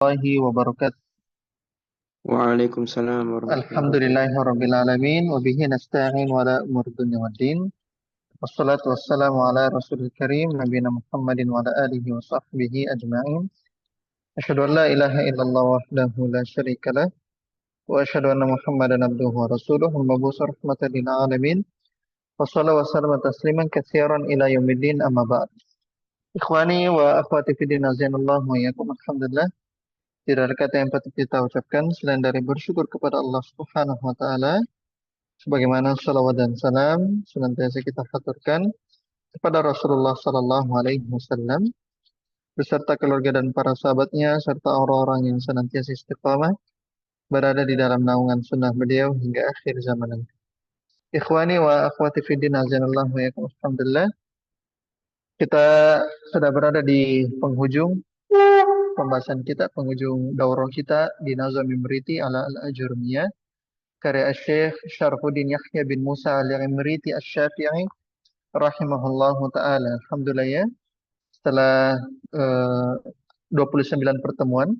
Warahmatullahi wabarakatuh. Waalaikumsalam warahmatullahi wabarakatuh. Alhamdulillahirabbil alamin wa bihi nasta'in wa ala umuri dunya waddin. Wassalatu wassalamu ala rasulil karim nabiyina Muhammadin wa ala alihi wa sahbihi ajma'in. Asyhadu an la ilaha illallah wahdahu la syarikalah wa asyhadu anna Muhammadan abduhu wa rasuluhu al-mab'uts rahmatan lil alamin. Wassalatu wassalamu tasliman katsiran ila yaumiddin amma ba'd. Ikhwani wa akhwati fi din azanallahu wa iyyakum. Alhamdulillah. Tidak ada kata yang patut kita ucapkan selain dari bersyukur kepada Allah Subhanahu wa taala, sebagaimana salawat dan salam senantiasa kita haturkan kepada Rasulullah sallallahu alaihi wasallam beserta keluarga dan para sahabatnya serta orang-orang yang senantiasa istiqamah berada di dalam naungan sunnah beliau hingga akhir zaman nanti. Ikhwani wa akhwati fiddin azanallahu wa yakum. Alhamdulillah, kita sudah berada di penghujung pembahasan kita, penghujung daurah kita di Nazam Imriti ala al-Ajurmiyah karya Syekh Syarfuddin Yahya bin Musa al-Imriti asy-Syafi'i rahimahullahu taala. Alhamdulillah ya, setelah eh, 29 pertemuan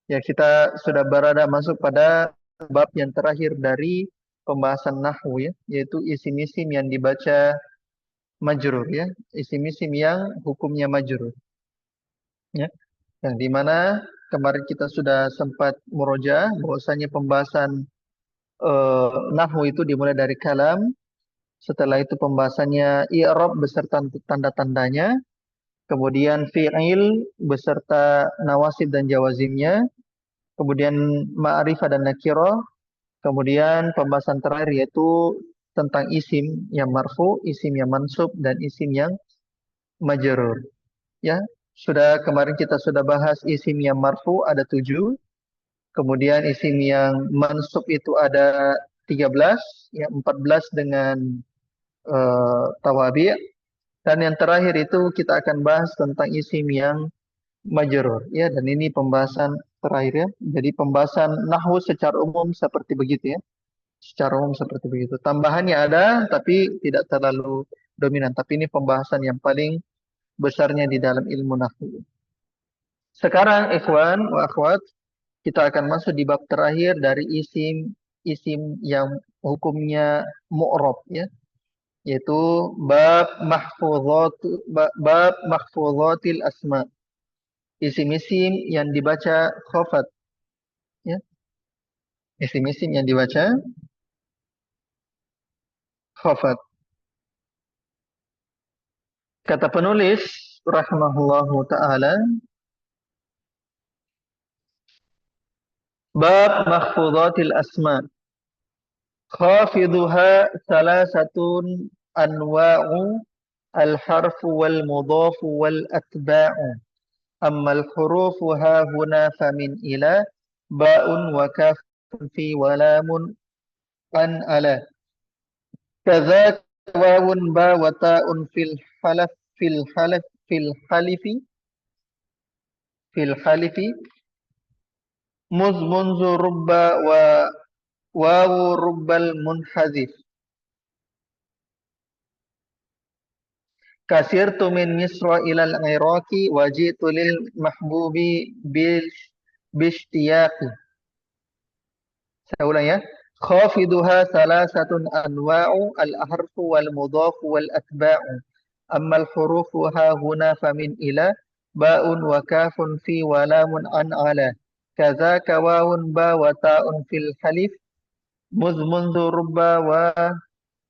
ya kita sudah berada masuk pada bab yang terakhir dari pembahasan nahwu ya, yaitu isim-isim yang dibaca majrur ya, isim-isim yang hukumnya majrur ya. Yang dimana kemarin kita sudah sempat murojaah bahwasanya pembahasan nahwu itu dimulai dari kalam. Setelah itu pembahasannya i'rab beserta tanda-tandanya, kemudian fi'il beserta nawasib dan jawazimnya, kemudian ma'rifah dan nakirah, kemudian pembahasan terakhir yaitu tentang isim yang marfu, isim yang mansub dan isim yang majrur. Ya, kemarin kita sudah bahas isim yang marfu ada 7, kemudian isim yang mansub itu ada 13, ya 14 dengan tawabi'. Dan yang terakhir itu kita akan bahas tentang isim yang majrur ya, dan ini pembahasan terakhir ya. Jadi pembahasan nahwu secara umum seperti begitu ya. Secara umum seperti begitu. Tambahannya ada tapi tidak terlalu dominan, tapi ini pembahasan yang paling besarnya di dalam ilmu nahwu. Sekarang ikhwan wa akhwat, kita akan masuk di bab terakhir dari isim yang hukumnya mu'rab ya, yaitu bab mahfuzatil asma, isim-isim yang dibaca khafat ya, isim-isim yang dibaca khafat. Kata penulis rahimahullahu taala, bab mahfuzatil asma, khafiduha salasatun anwa'u al-harfu wal mudhafu wal atba'u. Amma al-hurufu ha huna famin ila ba'un wa kafun fi wa lamun an ala. Kadzak wawun ba wa ta'un fil halifi munzu rubba wa wawu rubbal munhazif. Kasirtu min Misra ilal Iraqi wa ji'tu lil mahbubi bishtiyaqi. Saya ulang ya. Khafiduha salasatun anwa'u al-harfu wal mudhafu wal atba'u. Amma al-hurufu ha huna famin ila ba'un wa kafun fi wa lamun an ala. Kadzaka wawun ba wa ta'un fil halif mundu rubba wa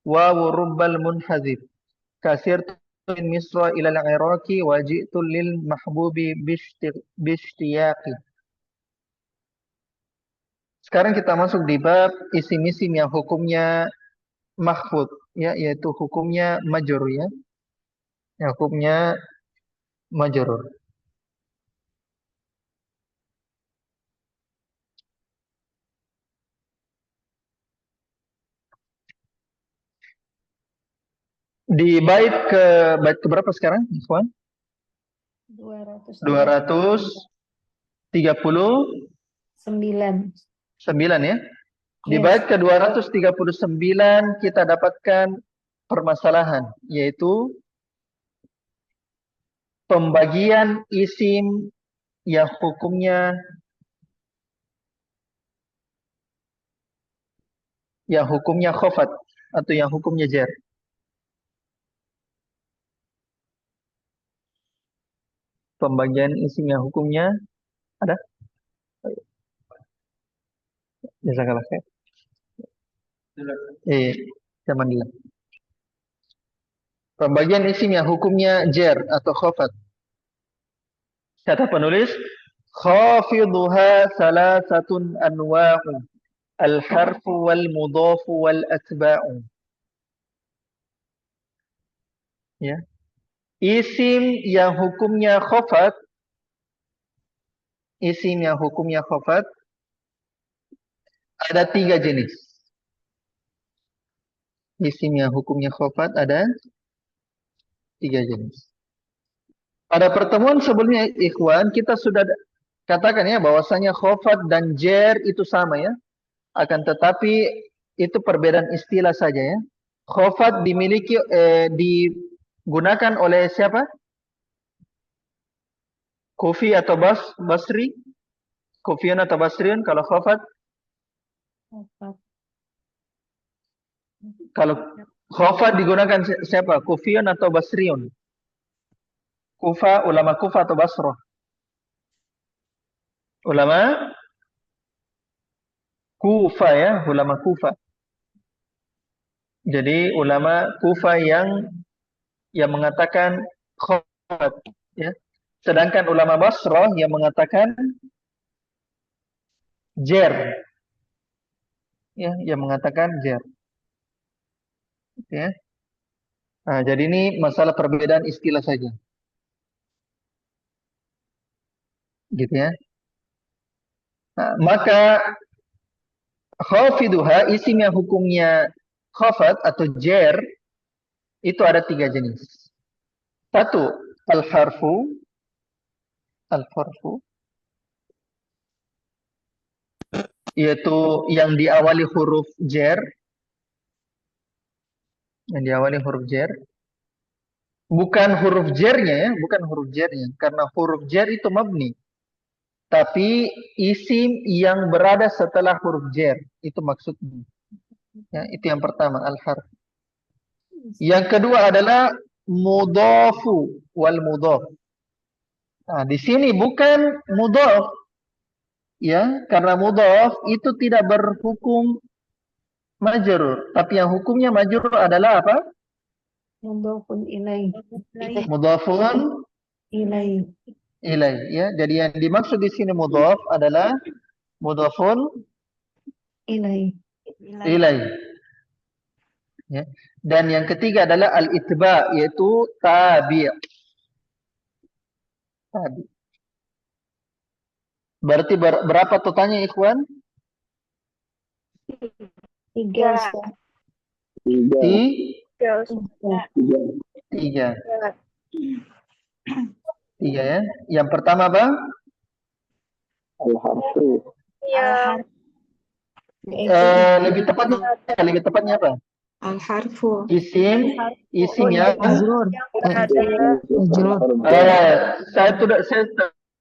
wawu rubbal munhazif. Kasirtu min Misra ila al-Iraqi wa ji'tu lil mahbubi bishtiyaqi. Sekarang kita masuk di bab isim-isim yang hukumnya mahfud ya, yaitu hukumnya majrur ya. Ya, hukumnya majrur. Di bait ke berapa sekarang, Ikhwan? 239 ya. Di bait ke 239 kita dapatkan permasalahan, yaitu pembagian isim yang hukumnya yang hukumnya khafat atau yang hukumnya jar? Pembagian isim yang hukumnya ada? Jazakallah khair. Zaman dulu. Pembagian isim yang hukumnya jar atau khafat. Kata penulis, khafiduha salasatun anwa'u al-harfu wal mudhafu wal atba'u. Ya. Isim yang hukumnya khafat, isim yang hukumnya khafat ada 3 jenis. Isim yang hukumnya khafat ada 3 jenis. Pada pertemuan sebelumnya, ikhwan, kita sudah katakan ya bahwasanya khafat dan jar itu sama ya. Akan tetapi itu perbedaan istilah saja ya. Khafat digunakan oleh siapa? Kufi atau Basri? Kufiun atau Basriun kalau khafat? Kalau khafat digunakan siapa? Kufiun atau Basriun? Kufa, ulama Kufa atau Basrah? Ulama Kufa ya, ulama Kufa. Jadi ulama Kufa yang mengatakan khafat ya. Sedangkan ulama Basrah yang mengatakan jar ya, yang mengatakan jar ya. Nah, jadi ini masalah perbedaan istilah saja. Gitu ya. Nah, maka khafiduha isim yang hukumnya khafat atau jar itu ada 3 jenis. Satu, al-harfu, al-harfu yaitu yang diawali huruf jar, yang diawali huruf jar. Bukan huruf jarnya ya, bukan huruf jarnya. Karena huruf jar itu mabni. Tapi isim yang berada setelah huruf jar. Itu maksudnya. Ya, itu yang pertama, al-harf. Yang kedua adalah mudhafu wal mudhaf. Nah, di sini bukan mudhaf. Ya, karena mudhaf itu tidak berhukum majrur. Tapi yang hukumnya majrur adalah apa? Mudhafun ilaih. Mudhafun Ilaih. ilaih. Ya, jadi yang dimaksud di sini mudhaf adalah mudhafun Ilaih. ilaih. Ya. Dan yang ketiga adalah al-itba, yaitu tabi'. Tabi'. Berarti berapa totalnya ikhwan? 3 Ustaz. Tiga. Tiga. Tiga ya. Yang pertama apa? Al-harfu. Lebih tepatnya apa? Al-harfu. Isim yang Majrur. saya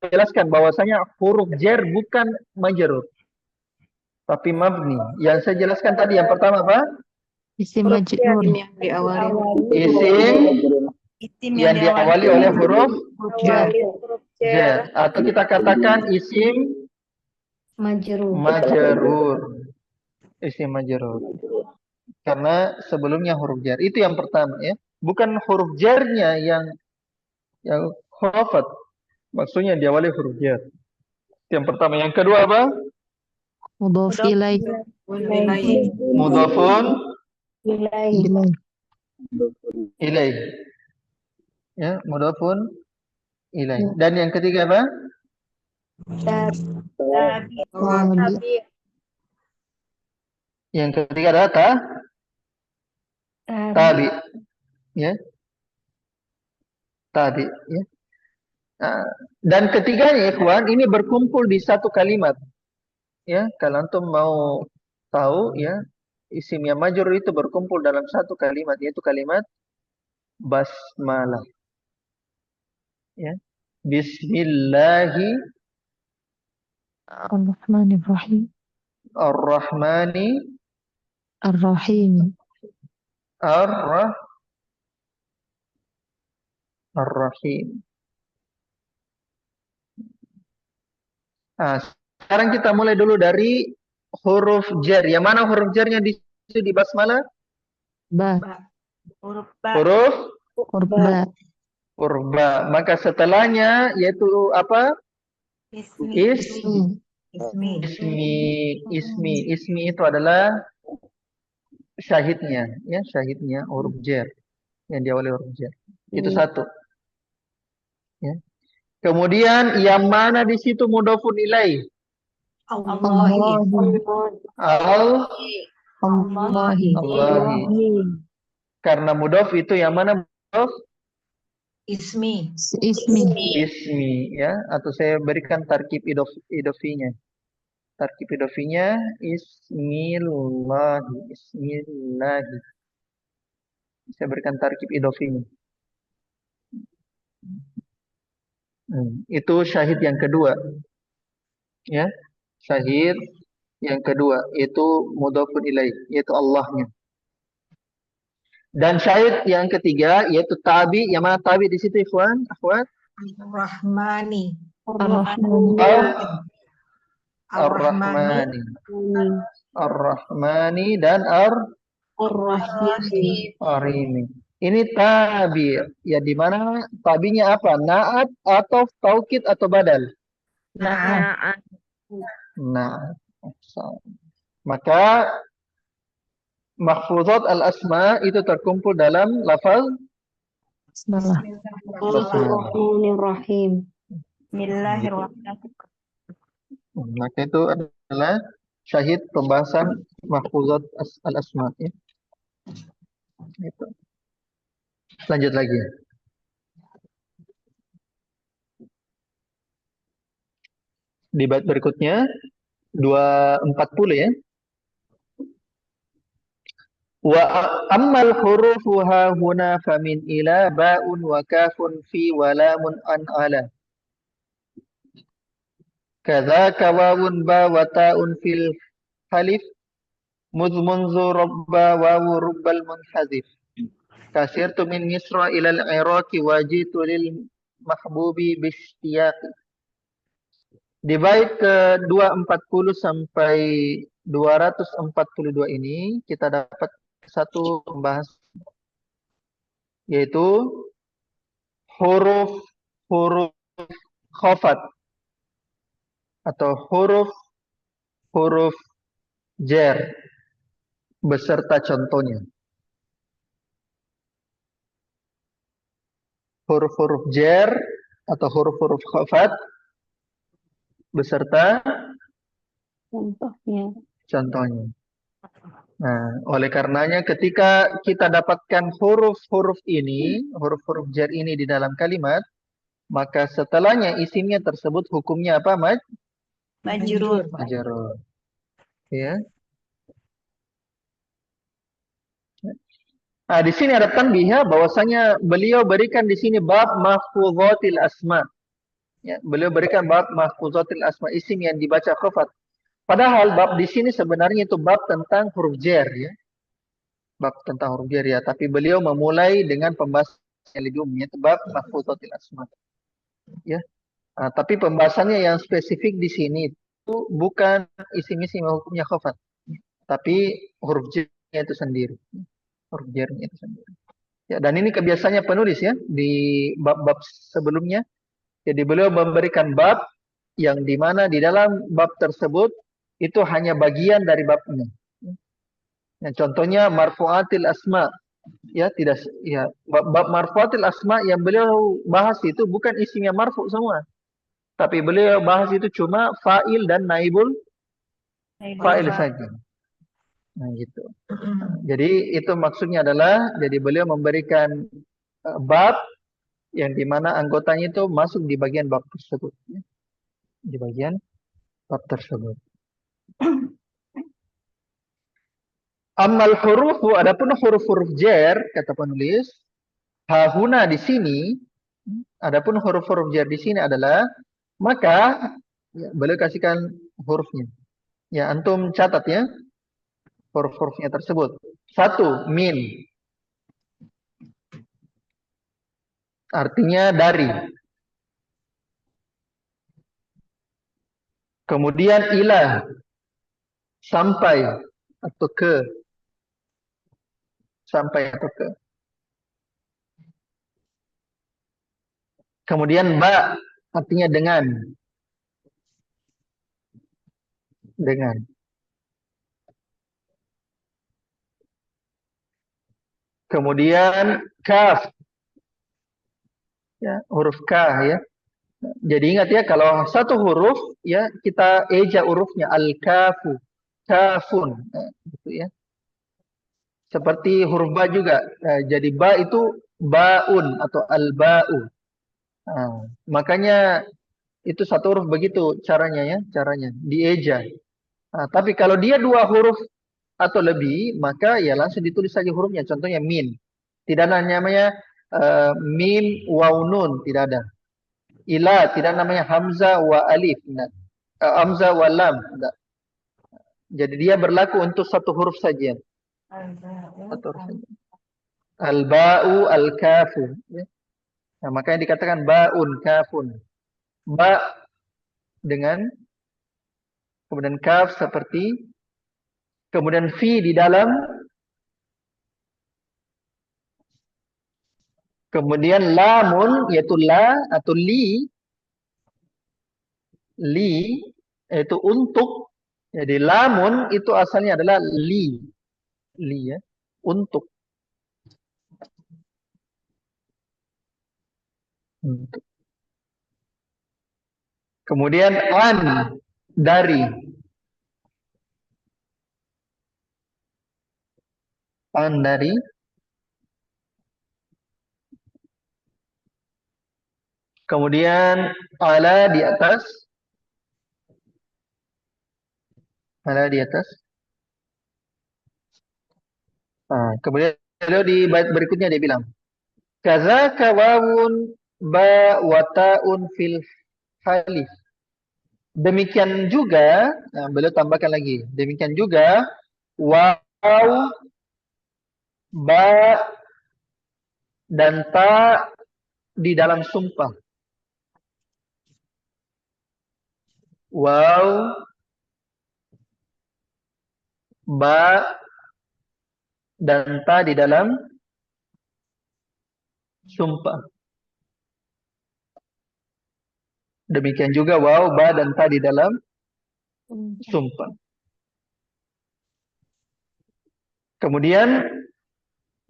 jelaskan bahwasanya huruf jar bukan majrur tapi mabni. Yang saya jelaskan tadi yang pertama apa? Isim majrur yang diawali. Isim yang diawali oleh huruf jar. Atau kita katakan isim Majrur. Isim majrur. Karena sebelumnya huruf jar. Itu yang pertama ya. Bukan huruf jarnya yang khafat. Maksudnya diawali huruf jar. Itu yang pertama. Yang kedua apa? Mudhaf ilaih. Mudhafun Ilaih. ilaih. Ya, mudhafun ilaih. Dan yang ketiga apa? Tabi. Yang ketiga adalah tabi. Ya. Tabi, ya. Nah, dan ketiganya ikhwan ini berkumpul di satu kalimat. Ya, kalau antum mau tahu ya, isim yang majrur itu berkumpul dalam satu kalimat yaitu kalimat basmalah. Ya. Ar-Rahmanir-Rahim. Ar-Rahmani Ar-Rahim. Ar-Rah Ar-Rahim. Nah, sekarang kita mulai dulu dari huruf jar. Yang mana huruf jarnya di situ di basmalah? Ba. Huruf ba. Huruf Huruf ba. huruf ba. Maka setelahnya yaitu apa? Ismi. Ismi. Ismi itu adalah syahidnya, ya, syahidnya huruf jar yang diawali huruf jar. Itu satu. Ya. Kemudian yang mana di situ mudhofun ilaih? Allahi. Allahi. Allahi. Karena mudhof itu yang mana mudhof? Ismi. Ismi, ya. Atau saya berikan tarkib idofinya. Tarkib idofinya Ismillahi. Ismillahi. Saya berikan tarkib idofinya. Itu syahid yang kedua. Ya. Syahid yang kedua itu mudhofun ilaih, yaitu Allahnya. Dan syahid yang ketiga yaitu tabi. Yang mana tabi di situ, ikhwan, akhwat? Ar-Rahmani. Ar-Rahmani. Ar-Rahmani dan Ar-Rahimi. Ini tabi. Ya, di mana tabinya apa? Naat atau taukid atau badal? Naat. Naat. Maka mahfuzat al-asma itu terkumpul dalam lafaz Bismillahirrahmanirrahim. Bismillahirrahmanirrahim. Maka itu adalah syahid pembahasan mahfuzat al-asma, ya. Itu. Lanjut lagi. Di bait berikutnya 240, ya. Wa ammal hurufu ha huna famin ila ba'un wa kafun fi wa lamun an ala. Kadzaka wawun ba wa ta'un fil halif munzu rabba wawu rubbal munhazif. Kasirtu min Misra ila al-Iraqi wajitu lil mahbubi bishtiyaqi. Di bait ke 240 sampai 242 ini kita dapat satu pembahasan, yaitu huruf khafat atau huruf jar beserta contohnya. Huruf-huruf jar atau huruf-huruf khafat beserta contohnya. Nah, oleh karenanya ketika kita dapatkan huruf-huruf ini, huruf-huruf jar ini di dalam kalimat, maka setelahnya isimnya tersebut hukumnya apa, Majrur. Majrur. Ya. Nah, di sini ada tanbih, bahwasanya beliau berikan di sini bab mahfuzatil asma. Ya, beliau berikan bab mahfuzatil asma, isim yang dibaca khafat. Padahal bab di sini sebenarnya itu bab tentang huruf jar, ya. Bab tentang huruf jar, ya, tapi beliau memulai dengan pembahasan yang lebih umum, yaitu bab mahfuzatil asma. Ya. Nah, tapi pembahasannya yang spesifik di sini itu bukan isim-isim hukumnya khafat, tapi huruf jarnya itu sendiri. Huruf jarnya itu sendiri. Ya, dan ini kebiasaannya penulis, ya, di bab-bab sebelumnya. Jadi beliau memberikan bab yang dimana di dalam bab tersebut itu hanya bagian dari babnya. Nah, contohnya marfu'atil asma, ya, tidak, ya, bab marfu'atil asma yang beliau bahas itu bukan isimnya marfu semua, tapi beliau bahas itu cuma fa'il dan naibul fa'il saja. Nah, gitu. Jadi itu maksudnya adalah, jadi beliau memberikan bab yang dimana anggotanya itu masuk di bagian bab tersebut, ya. Di bagian bab tersebut. Amal hurufu, adapun huruf-huruf jar, kata penulis, hahuna di sini, adapun huruf-huruf jar di sini adalah, maka ya, beliau kasihkan hurufnya. Ya, antum catat, ya. huruf-hurufnya tersebut. Satu, min. Artinya dari. Kemudian ila. Sampai atau ke. Sampai atau ke. Kemudian ba. Artinya dengan. Dengan. Kemudian kaf. Ya, huruf K ya. Jadi ingat ya, kalau satu huruf ya kita eja hurufnya al-kafu, kafun, gitu ya. Seperti huruf ba juga. Jadi ba itu baun atau al-ba'u. Nah, makanya itu satu huruf begitu caranya ya, caranya dieja. Nah, tapi kalau dia dua huruf atau lebih, maka ya langsung ditulis saja hurufnya. Contohnya min. Tidak ada namanya mim waw nun, tidak ada. Ila tidak namanya hamzah wa alif, tidak. Hamzah wa lam, tidak. Jadi dia berlaku untuk satu huruf saja. Satu huruf saja. Al-ba'u al-kafu. Ya. Nah, makanya dikatakan ba'un kafun. Ba dengan kemudian kaf seperti kemudian fi di dalam, kemudian lamun yaitu la atau li yaitu untuk. Jadi lamun itu asalnya adalah li ya, untuk. Kemudian an dari. An dari. Kemudian ala di atas. Ala di atas. Nah, kemudian di bait berikutnya dia bilang, kazaka wawun ba wa ta'un fil halif. Demikian juga, nah, beliau tambahkan lagi, demikian juga waw, ba dan ta di dalam sumpah. Waw, ba dan ta di dalam sumpah. Demikian juga waw, ba dan ta di dalam sumpah. Kemudian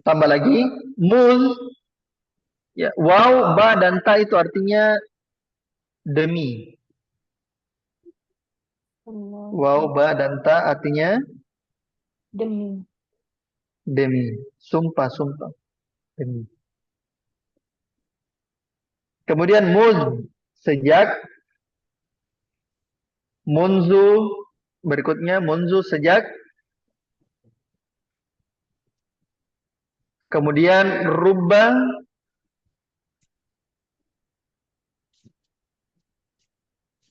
tambah lagi mul. Ya, waw, ba dan ta itu artinya demi. Waw, ba dan ta artinya Demi. demi. Sumpah, sumpah. Demi. Kemudian muz, sejak. Munzu, berikutnya munzu, sejak. Kemudian rubba,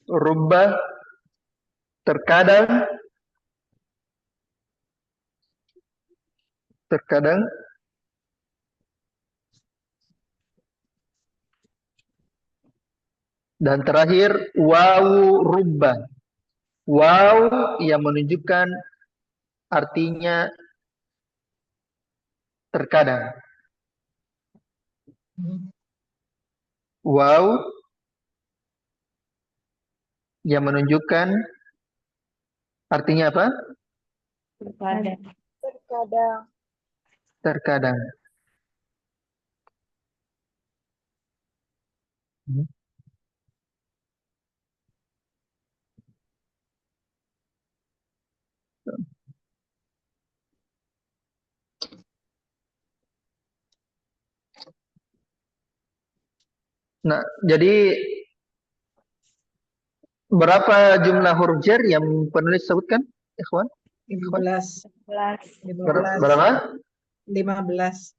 rubba, terkadang. Terkadang. Dan terakhir wawu rubba. Waw yang menunjukkan artinya terkadang. Waw yang menunjukkan artinya apa? Terkadang. Terkadang. Terkadang. Nah, jadi berapa jumlah huruf jar yang penulis sebutkan, ikhwan? 15. Berapa? 15.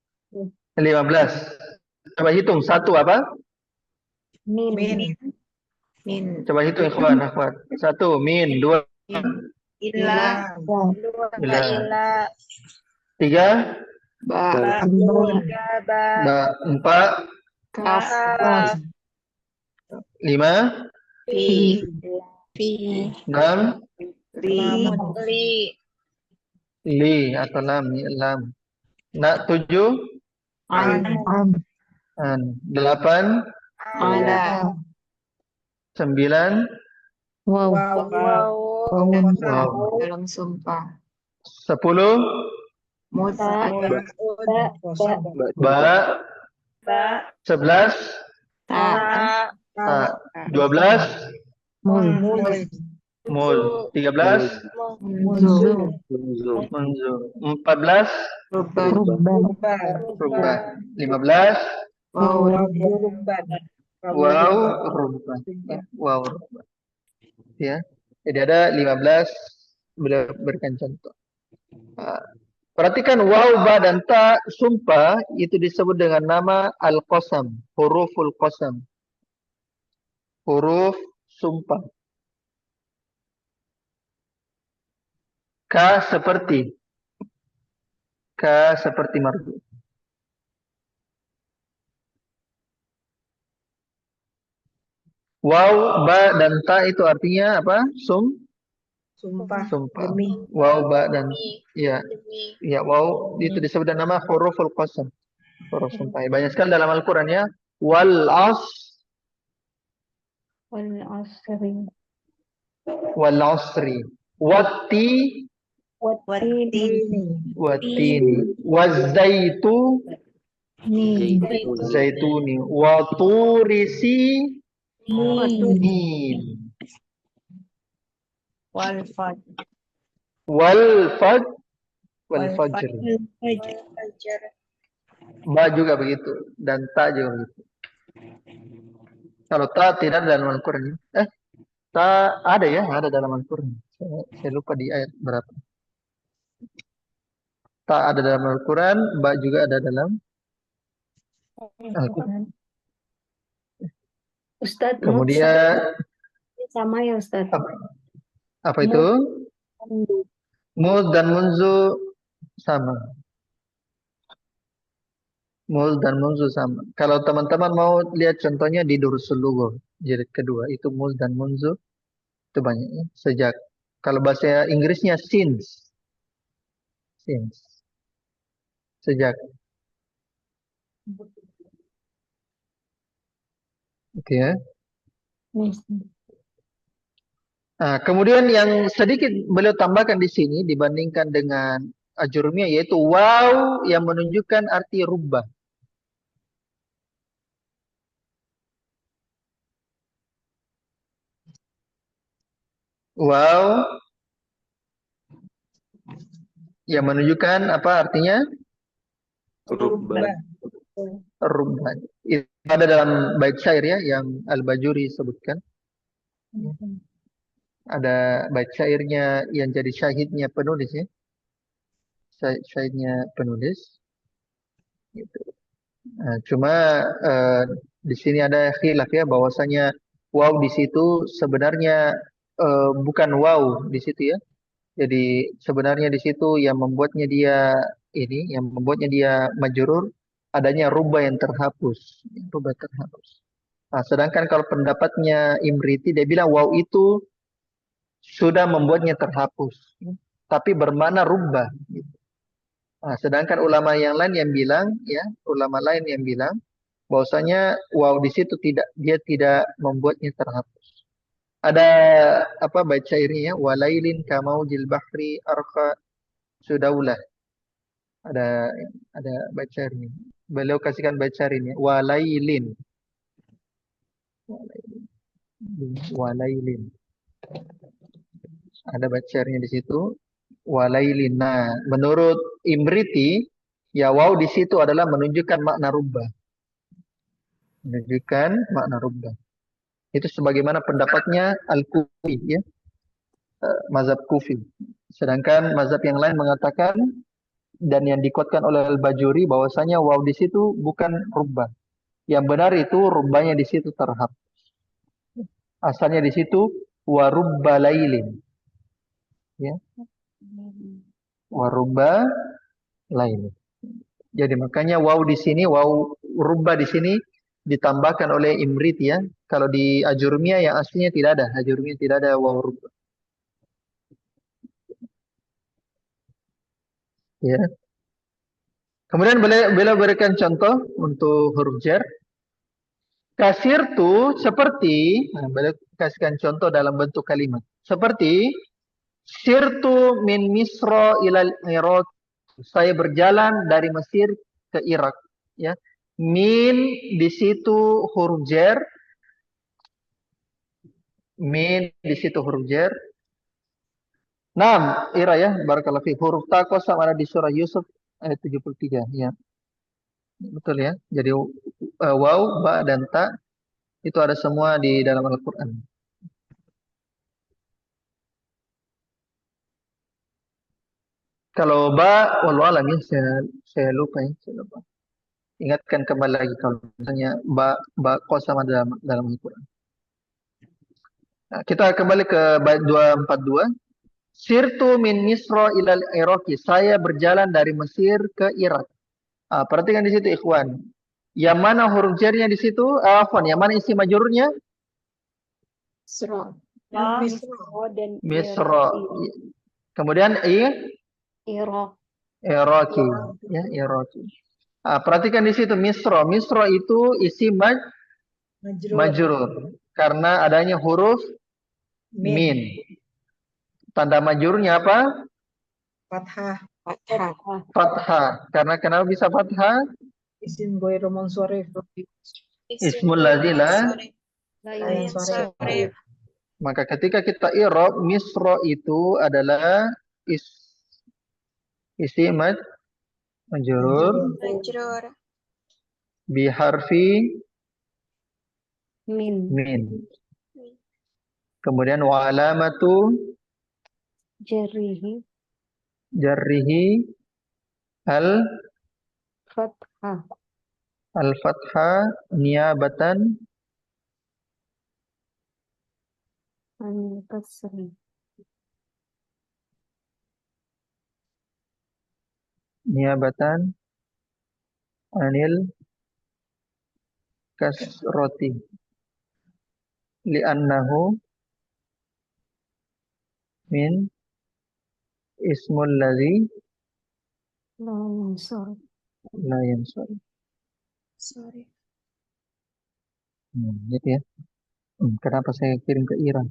15. Coba hitung, satu apa? Min. Min. Coba hitung ikhwan, akhwat. Satu, min. Dua, Ilang. Dua Ila. ila. 3 Ba. Tiga ba. ba. 4 Kaf. Kaf. 5 Fi. 6 Ri. Li. li atau lam ya, lam. 7 An. an. 8 Ala. 9 Wow. Waw. wow. Dalam sumpah. 10 Muta. ba. Ba. 11 Ta. ta. 12 Mul. mul. 13 Munzu. munzu. 14 Ruba. rubah. 15 Wow. wow rubah. Ya, wow rubah. Ya. Jadi ada 15 berikan contoh. Nah, perhatikan waw, ba, dan ta sumpah itu disebut dengan nama al-qasam, huruful qasam. Huruf sumpah. Ka seperti. Ka seperti marfu. Waw, ba, dan ta itu artinya apa? Sumpah. Sumpah. Demi. Waw, ba, dan ya, Demi. ya waw itu disebut dengan nama huruful qasam. Huruf sumpah. Banyak sekali dalam Al-Quran ya. Wal as, Wal asri. wal asri, wati, Watini. watini, wazaitu, zaituni, waturisi, nin, Wal fad. wal faj, wal fajr. Fajar. Ba juga begitu dan ta juga begitu. Kalau ta tidak ada dalam Al-Quran. Ta ada ya, ada dalam Al-Quran. Saya lupa di ayat berapa. Ta ada dalam Al-Quran, ba juga ada dalam Al-Quran. Ustadz, Kemudian sama ya Ustadz. apa itu? Muz dan munzu sama. Muz dan munzu sama. Kalau teman-teman mau lihat contohnya di Durusul Lughah jilid kedua, itu muz dan munzu itu banyak ya. Sejak kalau bahasa Inggrisnya since. Since. Sejak. Oke ya. Nah, kemudian yang sedikit beliau tambahkan di sini dibandingkan dengan Ajurumiyah yaitu waw yang menunjukkan arti rubah. Waw yang menunjukkan apa artinya? Rubah. Rubah. Itu ada dalam bait syair ya yang Al-Bajuri sebutkan. Ada bait syairnya yang jadi syahidnya penulis ya. Syahidnya penulis. Gitu. Nah, cuma di sini ada khilaf ya bahwasanya waw di situ sebenarnya bukan waw di situ ya. Jadi sebenarnya di situ yang membuatnya dia majrur adanya rubah yang terhapus, rubah terhapus. Nah, sedangkan kalau pendapatnya Imriti dia bilang waw itu sudah membuatnya terhapus, tapi bermakna rubah. Nah, sedangkan ulama yang lain yang bilang bahwasanya waw di situ dia tidak membuatnya terhapus. Ada apa bait syairnya ya, walailin kamaujil bahri arqa sudaulah. Ada bait syairnya. Beliau kasihkan bait syairnya walailin. Walailin. Ada bait syairnya di situ walailin. Nah, menurut Imriti ya waw di situ adalah menunjukkan makna rubah. Menunjukkan makna rubah. Itu sebagaimana pendapatnya Al-Kufi ya. Mazhab Kufi. Sedangkan mazhab yang lain mengatakan dan yang dikuatkan oleh Al-Bajuri bahwasanya waw di situ bukan rubah. Yang benar itu rubahnya di situ terhapus. Asalnya di situ wa rubba lailin. ya. Wa rubba lain. Jadi makanya waw di sini, waw rubba di sini ditambahkan oleh imrit ya. Kalau di ajurumiyah yang aslinya tidak ada. Ajurumiyah tidak ada waw rubba. Ya. Kemudian beliau berikan contoh untuk huruf jar. Kasir tu seperti, beliau kasihkan contoh dalam bentuk kalimat. Seperti sirtu min Misra ilal Iraq. Saya berjalan dari Mesir ke Irak. Ya. Min di situ huruf jar. Min di situ huruf jar. Nam, Ira ya, barakallahu fi. Huruf ta kosam ada di surah Yusuf ayat 73 ya. Betul ya. Jadi waw, ba dan ta itu ada semua di dalam Al-Qur'an. Kalau ba, wallahu alam ya, saya lupa ya, saya lupa. Ingatkan kembali lagi kalau misalnya ba kosam ada dalam Al-Qur'an. Nah, kita kembali ke bait 242. Sirtu min Misra ilal Iraqi. Saya berjalan dari Mesir ke Irak. Perhatikan di situ ikhwan. Yang mana huruf jarnya di situ? Yang mana isi majrurnya? Misra. Misra. Dan Misra. Kemudian Iraq. Iraqi. Ya, Iraqi. Perhatikan di situ Misra. Misra itu isi majrur. Karena adanya huruf min. Tanda majrurnya apa? Fathah. Fathah. Karena kenapa bisa fathah? Isim ghairu mansharif. Ismul ladzi la Mansharif. Maka ketika kita i'rab, Misra itu adalah isi majrur biharfi Min. Kemudian wa alamatu jarrihi Fathah. al-fathah niyabatan Anil kasri. anil kasroti li'annahu min ismul ladzi la yansur. Gitu ya. Kenapa saya kirim ke Iran?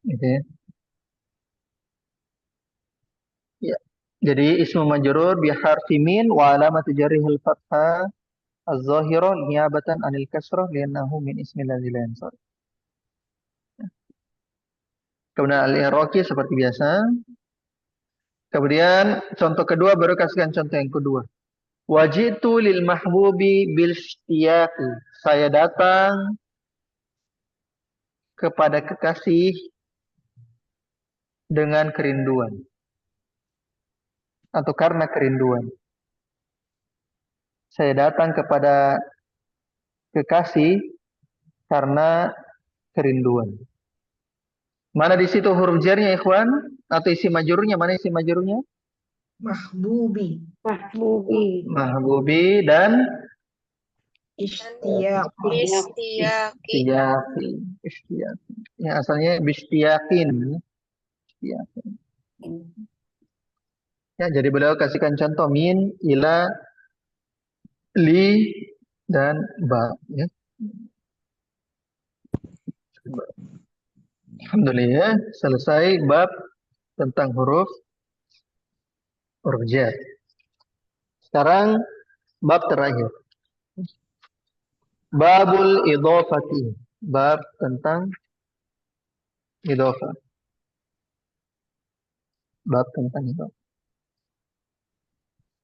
Gitu ya. Ya. Jadi ismu majrur bi harfi min wa alamatu jarrihil fathah az-zahira niyabatan anil kasrah li'annahu min ismil ladzi la yansur. Kemudian al-Iraqi seperti biasa. Kemudian contoh kedua baru kasihkan contoh yang kedua. Wajitu lil mahbubi bil ishtiyaqi. Saya datang kepada kekasih dengan kerinduan. Atau karena kerinduan. Saya datang kepada kekasih karena kerinduan. Mana di situ huruf jarnya ikhwan? Atau isi majrurnya? Mana isi majrurnya? Mahbubi. Mahbubi dan Ishtiyaqi. Ya, asalnya bishtiyaqin. Ya, jadi beliau kasihkan contoh min, ila, li, dan ba. Ya. Alhamdulillah, selesai bab tentang huruf jar. Sekarang bab terakhir. Babul idhofati. Bab tentang idhofah. Bab tentang idhofah.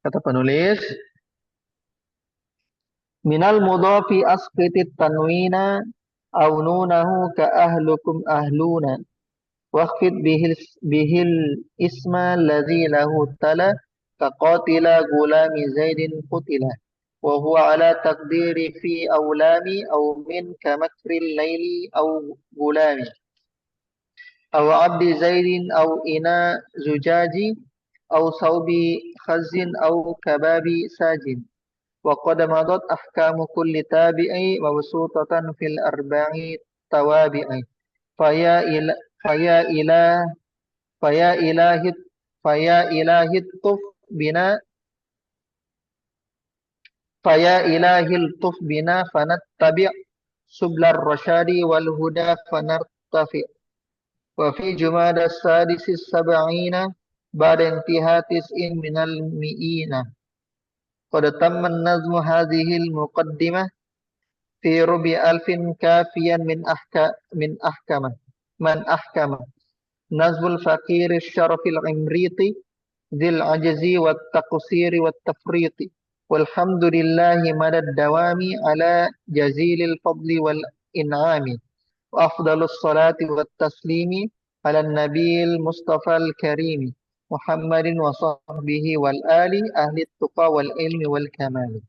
Kata penulis, minal mudhafi asqitit tanwina aw nunahu ka ahlukum ahluna waqfid bihil isma alladhi lahu tala ka qatila gulami zaidin qutila. وهو على تقدير في أولام أو من كمكر الليل أو غلام أو عبد زيد أو إناء زجاج أو صوب خز أو كباب ساج وقد مضت أحكام كل تابع مبسوطة في الأربع توابع فيا إله فيا إله فيا إله فيا إله الطف بنا فيا إله الطف بنا فنتبع سبل الرشاد والهدى فنرتفع وفي جماد السادس السبعين بعد انتهاء 9 من المئين قد تم النظم هذه المقدمة في ربع ألف كافيا من أحكم نظم الفقير الشرف العمريطي ذي العجز والتقصير والتفريط والحمد لله مدى الدوام على جزيل الفضل والإنعام وأفضل الصلاة والتسليم على النبي المصطفى الكريم محمد وصحبه والآل أهل التقى والعلم والكمال.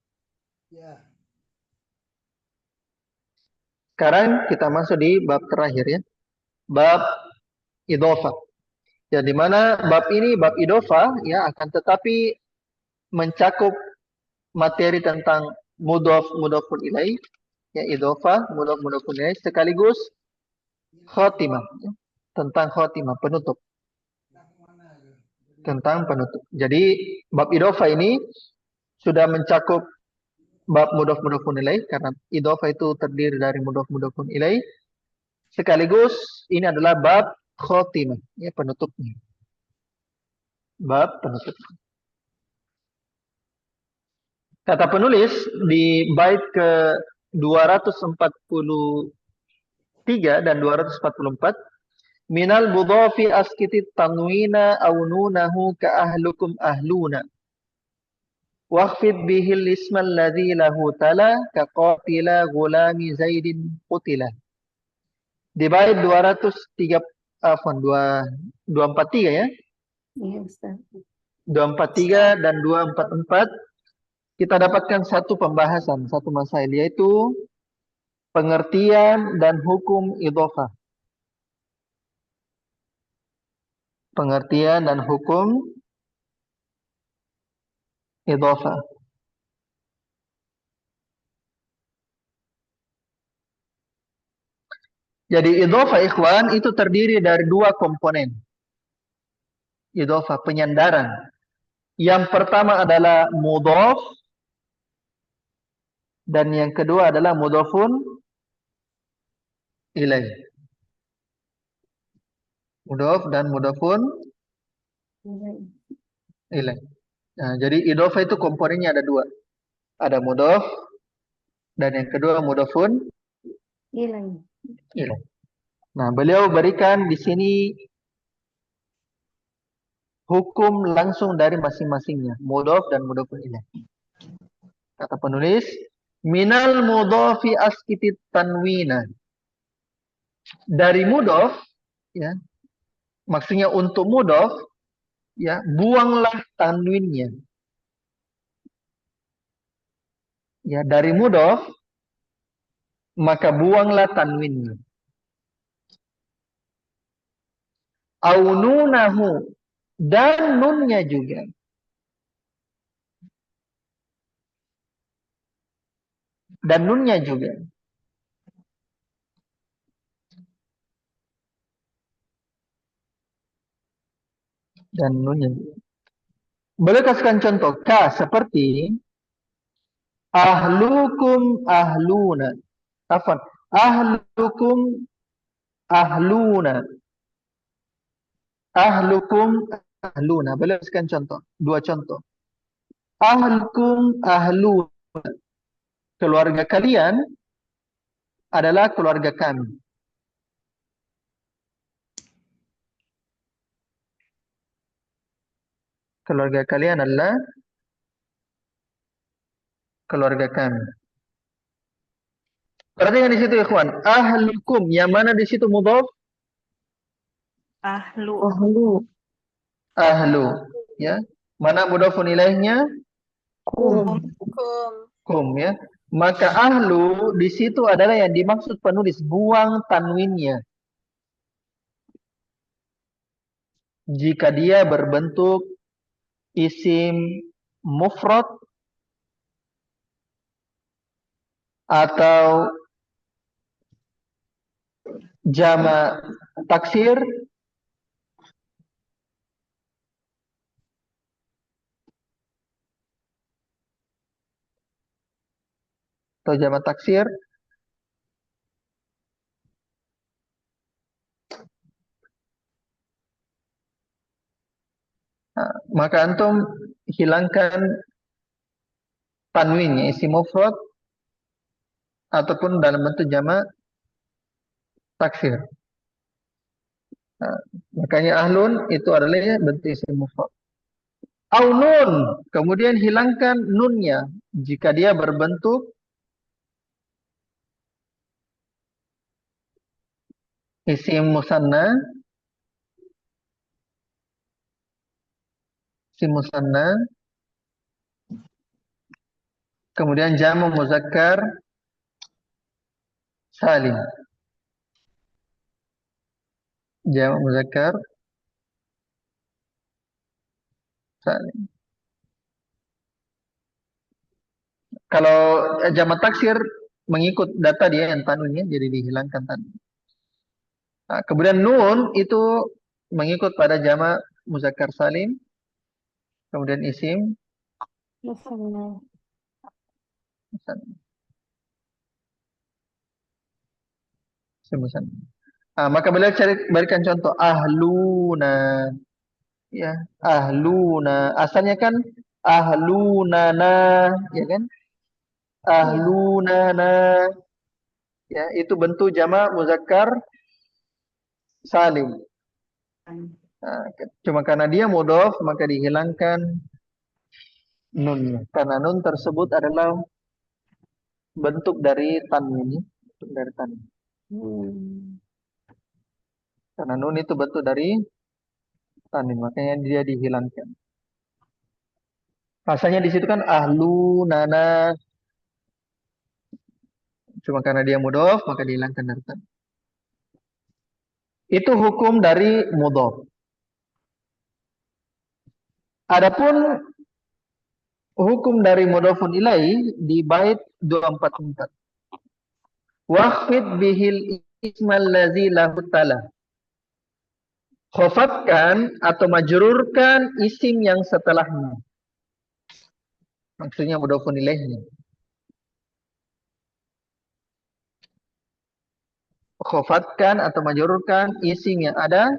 Sekarang kita masuk di bab terakhir ya, bab idhofah. Ya, di mana bab ini bab idhofah ya, akan tetapi mencakup materi tentang mudhof mudhofun ilaih, ya idhofah mudhof mudhofun ilaih sekaligus khotimah ya, tentang khotimah penutup. Tentang penutup. Jadi bab idhofah ini sudah mencakup bab mudhof mudhofun ilaih karena idhofah itu terdiri dari mudhof mudhofun ilaih. Sekaligus ini adalah bab khotimah, ya penutupnya. Bab penutup. Kata penulis di bait ke 243 dan 244, minal mudhafi askitit tanwina aw nunahu ka ahlukum ahluna. Wakhfid bihil ismal ladzi lahu tala ka qatila gulami zaidin qutila. Di bait 243 ya. Iya, Ustaz. 243 dan 244 kita dapatkan satu pembahasan, satu masail yaitu pengertian dan hukum idhofah. Pengertian dan hukum idhofah. Jadi idhofah ikhwan itu terdiri dari dua komponen. Idhofah penyandaran. Yang pertama adalah mudhof dan yang kedua adalah mudhofun ilaih. Mudhof dan mudhofun ilaih. Nah, jadi idhofah itu komponennya ada dua. Ada mudhof dan yang kedua mudhofun ilaih. Nah, beliau berikan di sini hukum langsung dari masing-masingnya, mudhof dan mudhofun ilaih. Kata penulis, minal mudhofi askitit tanwina. Dari mudhof, ya, maksudnya untuk mudhof, ya, buanglah tanwinnya. Ya, dari mudhof, maka buanglah tanwinnya. Aununahu, dan nunnya juga. Dan nunnya juga. Dan nunnya juga. Boleh kasihkan contoh. Ka seperti ahlukum ahluna. Afwan. Ahlukum ahluna. Ahlukum ahluna. Boleh kasihkan contoh. Dua contoh. Ahlukum ahluna. Keluarga kalian adalah keluarga kami. Keluarga kalian adalah keluarga kami. Perhatikan di situ ikhwan. Ahlukum, yang mana di situ mudhof? Ahlu. Ahlu, ya. Mana mudhofun ilaihnya? Kum. Hum ya. Maka ahlu di situ adalah yang dimaksud penulis, buang tanwinnya. Jika dia berbentuk isim mufrad atau jama' taksir atau jama' taksir, maka antum hilangkan tanwinnya, isim mufrad ataupun dalam bentuk jama' taksir. Nah, makanya ahlun itu adalah bentuk isim mufrad. Au nun, kemudian hilangkan nunnya jika dia berbentuk isim musanna, kemudian jamu muzakkar salim. Jamu muzakkar salim. Kalau jamak taksir mengikut data dia yang tanwinnya, jadi dihilangkan tanwin. Nah, kemudian nun itu mengikut pada jamak muzakkar salim, kemudian isim Musanna. musanna. Isim musanna. Maka beliau berikan contoh ahluna, ya ahluna. Asalnya kan ahlunana, ya kan? Ahlunana, ya itu bentuk jamak muzakkar salim. Nah, cuma karena dia mudhof maka dihilangkan nunnya. Karena nun tersebut adalah bentuk dari tanwin, bentuk dari tanwin. Karena nun itu bentuk dari tanwin, makanya dia dihilangkan. Asalnya di situ kan ahlu nana, cuma karena dia mudhof maka dihilangkan dari tanwin. Itu hukum dari mudhof. Adapun hukum dari mudhofun ilaih di bait 244. Waqfid bihil ismal ladzi lahu tala. Khofatkan atau majrurkan isim yang setelahnya. Maksudnya mudhofun ilaihnya. Khofatkan atau majrurkan isim yang ada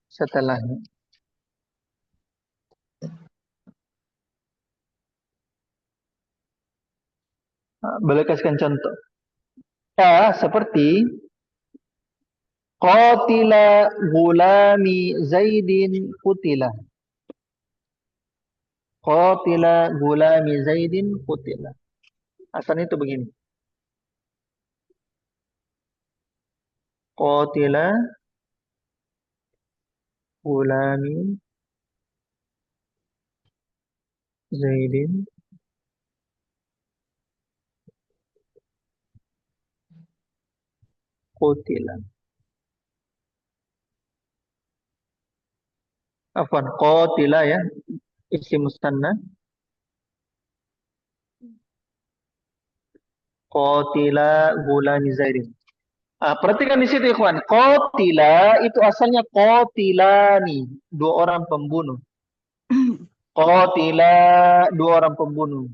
setelahnya. Boleh kasihkan contoh. Seperti qatila gulami Zaidin qutila. Qatila gulami Zaidin qutila. Asalnya itu begini. Qatila gulami Zaidin qutila. Afwan, qatila ya, isim musanna. Qatila gulami Zaidin. Perhatikan di situ ikhwan. Qatila itu asalnya qatilani, dua orang pembunuh. Qatila, dua orang pembunuh.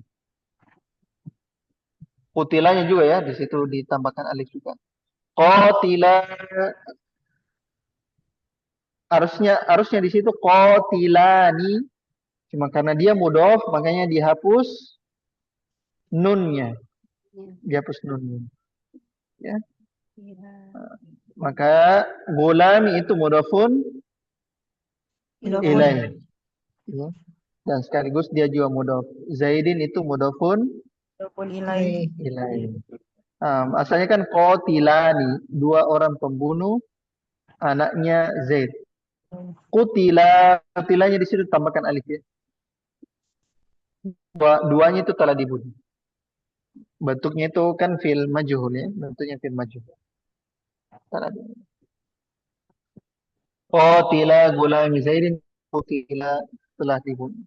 Qutilanya juga ya, di situ ditambahkan alif juga. Qatila, harusnya di situ qatilani, cuma karena dia mudhof makanya dihapus nunnya. Dihapus nunnya. Ya. Maka gulami itu mudhofun ilaih. Ya. Dan sekaligus dia juga mudhof. Zaidin itu mudhofun ilaih. Asalnya kan qatilani, dua orang pembunuh anaknya Zaid. Qutilanya di situ tambahkan alif ya. Duanya itu telah dibunuh. Bentuknya itu kan fil majhul ya, bentuknya fil majhul. Telah dibunuh. Qatila gulami Zaidin, qutila, telah dibunuh.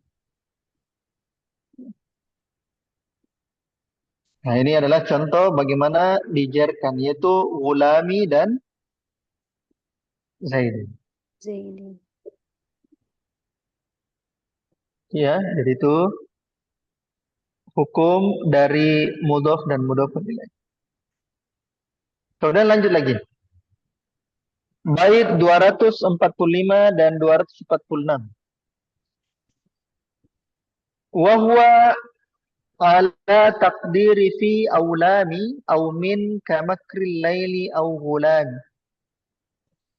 Nah, ini adalah contoh bagaimana dijerkan, yaitu gulami dan Zaidin. Zaidin. Ya, jadi itu hukum dari mudhof dan mudhof ilaih. Kemudian lanjut lagi. Bait 245 dan 246. Wa huwa ala taqdiri fi awlami aw min kamakril laili aw ghulami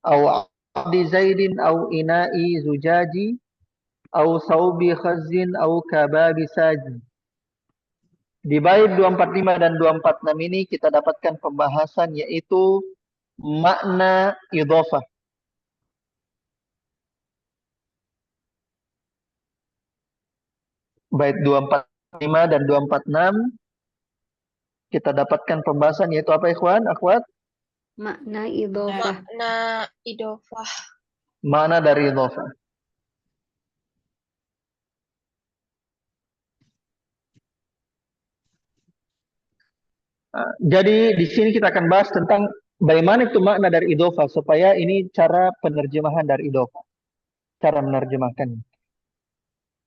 aw abdi zaidin aw ina'i zujaji aw saubi khazzin aw kababi saji. Di bait 245 dan 246 ini kita dapatkan pembahasan yaitu makna idhofah. Bait 245 dan 246 kita dapatkan pembahasan yaitu apa ikhwan, akhwat? Makna idhofah. Makna idofah. Makna dari idhofah. Jadi di sini kita akan bahas tentang bagaimana itu makna dari idhofah supaya ini cara penerjemahan dari idhofah. Cara menerjemahkan.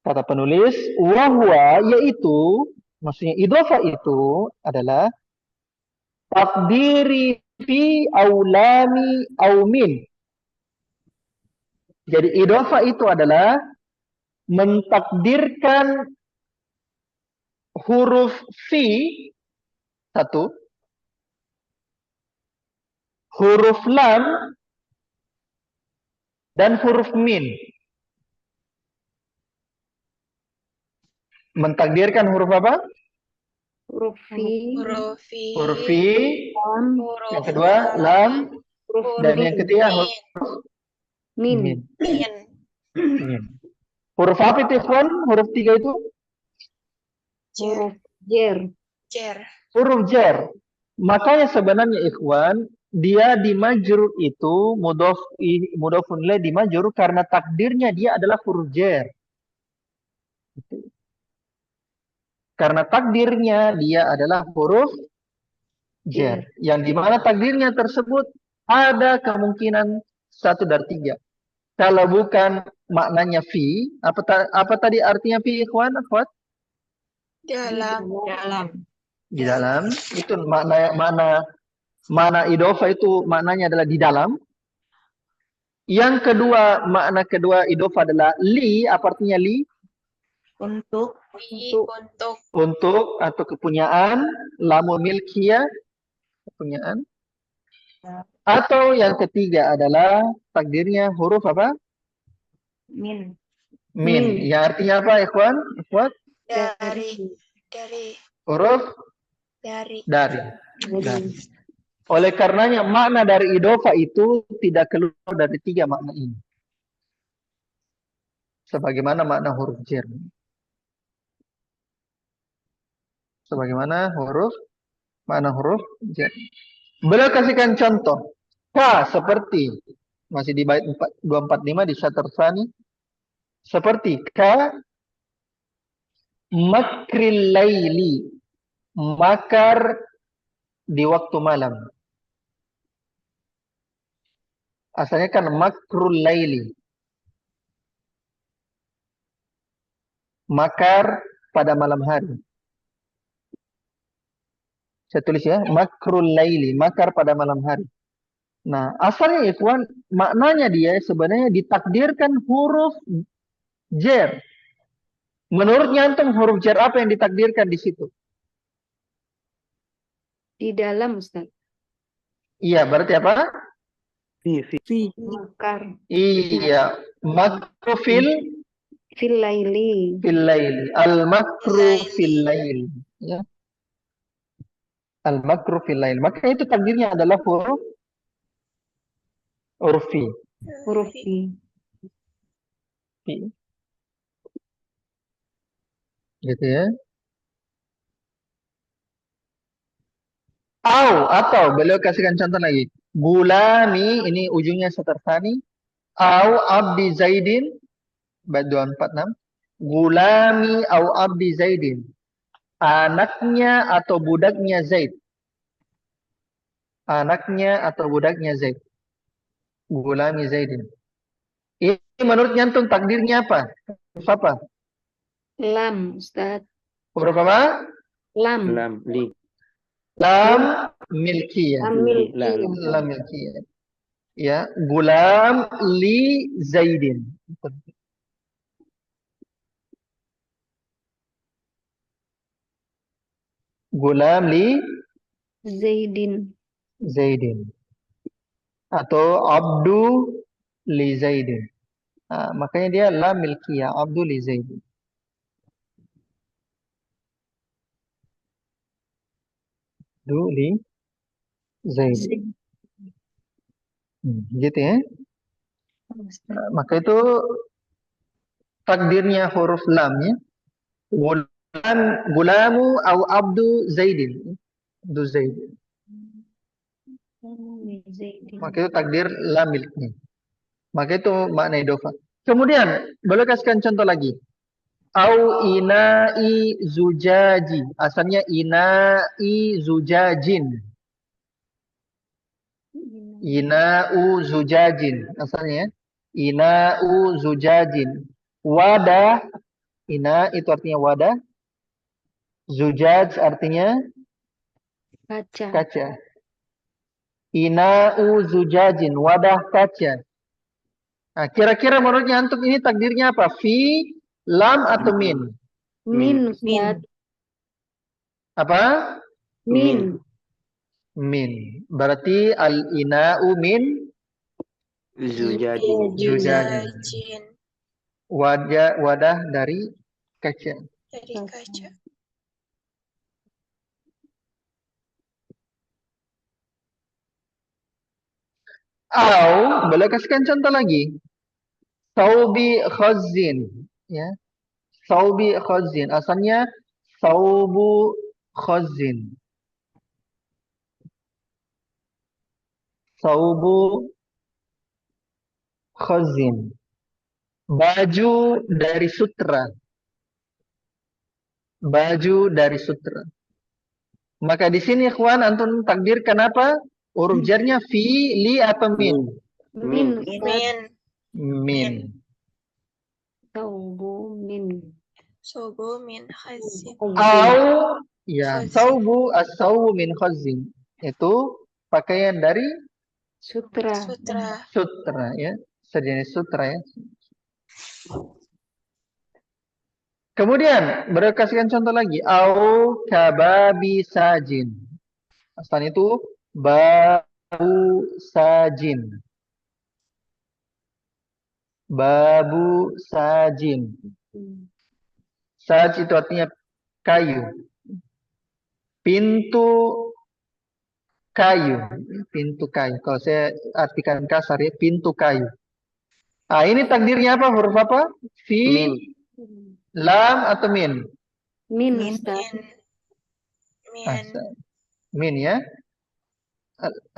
Kata penulis, wahwa yaitu maksudnya idhofah itu adalah takdiri fi aulami aumin. Jadi idhofah itu adalah mentakdirkan huruf fi satu, huruf lam dan huruf min. Mentakdirkan huruf apa? Huruf fi, Huruf fi. Huruf fi, lam, Huruf yang kedua lam, huruf dan yang ketiga huruf min. min. min. Min. Huruf apa itu, ikhwan? Huruf tiga itu? Jer. Huruf jer. Jer. Huruf jar. Makanya sebenarnya ikhwan, dia di majrur itu mudhofun ilaih di majrur karena takdirnya dia adalah huruf jar. Karena takdirnya dia adalah huruf jar. Yang dimana takdirnya tersebut ada kemungkinan satu dari tiga. Kalau bukan maknanya fi, apa tadi artinya fi, ikhwan, akhwat? Dalam. Dalam. Di dalam, itu makna idhofah itu maknanya adalah di dalam. Yang kedua, makna kedua idhofah adalah li, apa artinya li? Untuk. Untuk atau kepunyaan, lamu milkiyah, kepunyaan. Atau yang ketiga adalah takdirnya huruf apa? Min. Min. Yang artinya apa, ikhwan? Ikhwan? Dari. Huruf? Dari. Dari. Oleh karenanya makna dari idhofah itu tidak keluar dari tiga makna ini. Sebagaimana makna huruf jar. Sebagaimana makna huruf jar. Beliau kasihkan contoh. Ka seperti masih di bait 245 di syatr tsani. Seperti ka makril laili, makar di waktu malam. Asalnya kan makrul laili, makar pada malam hari. Saya tulis ya, makrul laili, makar pada malam hari. Nah, asalnya ikhwan, maknanya dia sebenarnya ditakdirkan huruf jar. Menurutnya antum huruf jar apa yang ditakdirkan di situ? Di dalam, Ustaz. Iya, berarti apa? Makar. Iya, makru fil Laili. laili. Al makru fil laili. Ya. Al makru fil laili. Maka itu takdirnya adalah huruf fi. Huruf fi. Fi. Gitu ya. Atau beliau kasihkan contoh lagi. Gulami, ini ujungnya satarfani. Au abdi Zaidin. Bait 246. Gulami au abdi Zaidin. Anaknya atau budaknya Zaid. Anaknya atau budaknya Zaid. Gulami Zaidin. Ini menurut nyantum takdirnya apa? Apa? Lam, Ustaz. Huruf apa? Lam. Lam li Lam milkiyah. Lam lam. milkiyah. Lam milkiyah. Ya, gulam li Zaidin. Gulam li Zaidin. Zaidin. Atau abdu li Zaidin. Makanya dia lam milkiyah, abdu li Zaidin. Abdu li Zaidin. Gitu ya. Maka itu takdirnya huruf lam ya. Gulamu au abdu Zaidin. Abdu Zaidin. Zaidin. Maka itu takdir lam miliknya. Maka itu makna idofah. Kemudian, boleh kasihkan contoh lagi. Au ina'i zujaji. Asalnya ina'i zujajin. Ina'u zujajin. Asalnya ina'u zujajin. Wadah. Ina itu artinya wadah. Zujaj artinya Kaca. kaca. Ina'u zujajin. Wadah kaca. Nah, kira-kira menurutnya antum ini takdirnya apa? Fi, lam atau min? Min, Min. Ustaz. Apa? Min. Min. Berarti al-ina'u min Zujajin. zujajin. Zujajin. Wadah dari kaca. Dari kaca. Boleh kasihkan contoh lagi. Saubi khazin. Ya. Saubi khazin. Asalnya saubu khazin. Saubu khazin. Baju dari sutra. Baju dari sutra. Maka di sini ikhwan antum takdirkan apa? Huruf jarnya fi, li atau min? Min, Ustaz. Min. Min. Saubu min. Subuh min khazin. Au ya, Khazin. saubu as-saubu min khazin. Itu pakaian dari Sutra. Sutra. sutra ya, sejenis sutra ya. Kemudian kasihkan contoh lagi. Au kababi sajin. Asal itu babu sajin. Babu sajin. Saj itu artinya kayu. Pintu kayu. Pintu kayu. Kalau saya artikan kasar ya, pintu kayu. Ini takdirnya apa? Huruf apa? Fi, Min. lam atau min? Min, Min. Ustaz. Min. Min ya.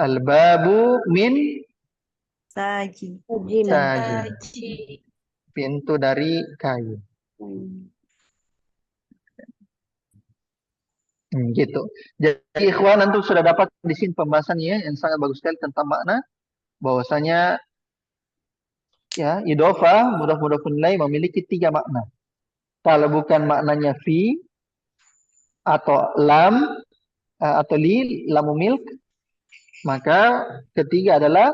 Al-babu min Saji. Sajin. sajin. Saji. Pintu dari kayu. Gitu. Jadi ikhwan antum sudah dapat di sini pembahasannya yang sangat bagus sekali tentang makna bahwasanya ya idhofah mudhaf ilaih memiliki 3 makna. Kalau bukan maknanya fi atau lam atau li lamu milk, maka ketiga adalah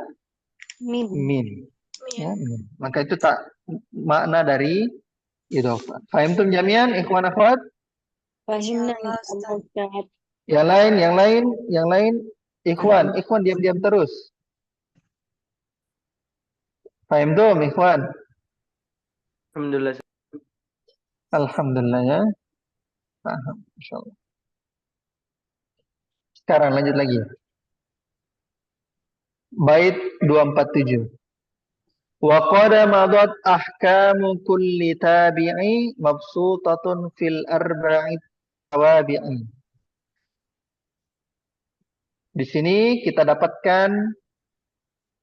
Min. min. Ya, Min. min. Maka itu tak makna dari idhofah. Fahimtum jami'an ikhwan akhwat? Fahimna, Insyaallah, Ustaz. Ustaz. Yang lain ikhwan diam-diam terus. Fahimtum ikhwan? Alhamdulillah. Alhamdulillah ya. Paham, insyaallah. Sekarang lanjut lagi. Bait 247. Wa qad madat ahkamu kulli tabi'i mabsutatun fil arba'i tawabi'i. Di sini kita dapatkan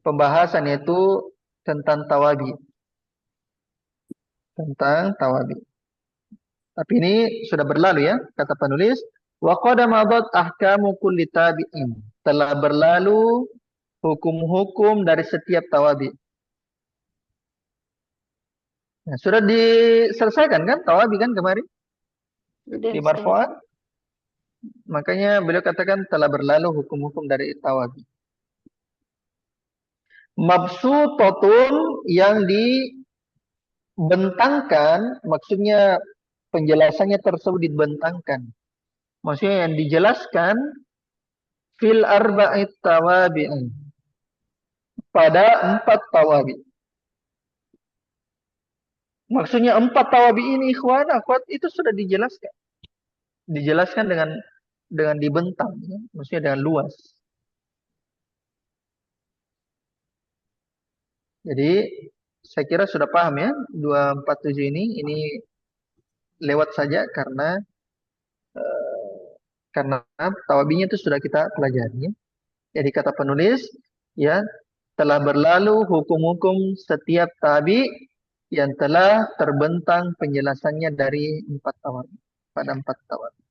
pembahasan yaitu tentang tawabi. Tentang tawabi. Tapi ini sudah berlalu ya, kata penulis. Wa qad madat ahkamu kulli tabi'in. Telah berlalu hukum-hukum dari setiap tawabi. Nah, sudah diselesaikan kan tawabi kan kemarin Sudah, di Ustaz. marfu'at. Makanya beliau katakan telah berlalu hukum-hukum dari tawabi. Mabsutatun yang dibentangkan, maksudnya penjelasannya tersebut dibentangkan. Maksudnya yang dijelaskan fil arba'it tawabi'in. Pada 4 tawabi. Maksudnya 4 tawabi ini ikhwan, akhwat itu sudah dijelaskan. Dijelaskan dengan dibentang, ya. Maksudnya dengan luas. Jadi saya kira sudah paham ya 247 ini lewat saja karena tawabinya itu sudah kita pelajari. Ya. Jadi kata penulis ya telah berlalu hukum-hukum setiap tabi yang telah terbentang penjelasannya dari 4 tawabi pada 4 tawabi.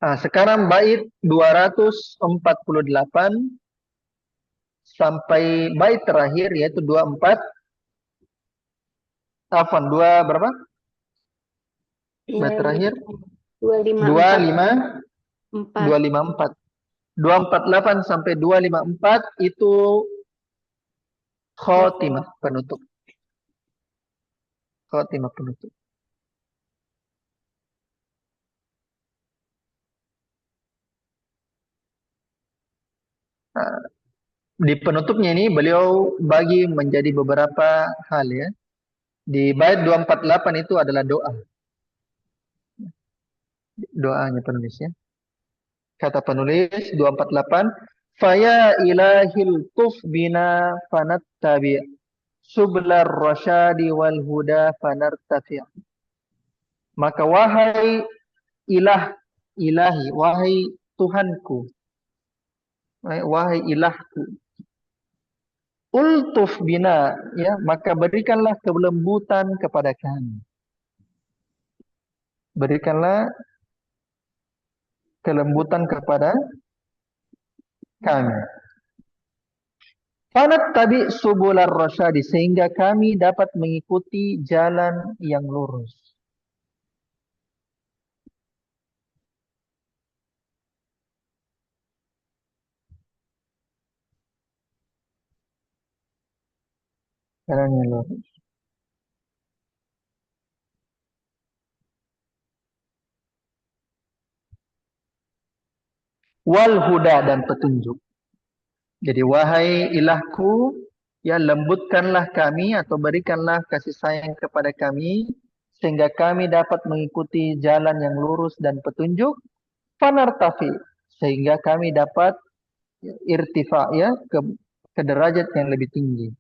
Nah, sekarang bait 248 sampai bait terakhir yaitu 24 dua berapa? Bait terakhir 254. 254. 248 sampai 254 itu khotimah penutup. Khotimah penutup. Nah, di penutupnya ini beliau bagi menjadi beberapa hal ya. Di bait 248 itu adalah doa. Doanya penulis ya. Kata penulis 248, "Faya ilahil tuf bina fanattabi' sublar rasyadi wal huda fanartafi'." Maka wahai ilahi, wahai Tuhanku, wahai ilahku, ultuf bina, ya, maka berikanlah kelembutan kepada kami. Berikanlah kelembutan kepada kami. Fanat tabi subular rasyadi, sehingga kami dapat mengikuti jalan yang lurus. Jalan yang lurus. Wal huda, dan petunjuk. Jadi wahai ilahku, ya lembutkanlah kami atau berikanlah kasih sayang kepada kami sehingga kami dapat mengikuti jalan yang lurus dan petunjuk. Fanartafi, sehingga kami dapat irtifa, ya, ke derajat yang lebih tinggi.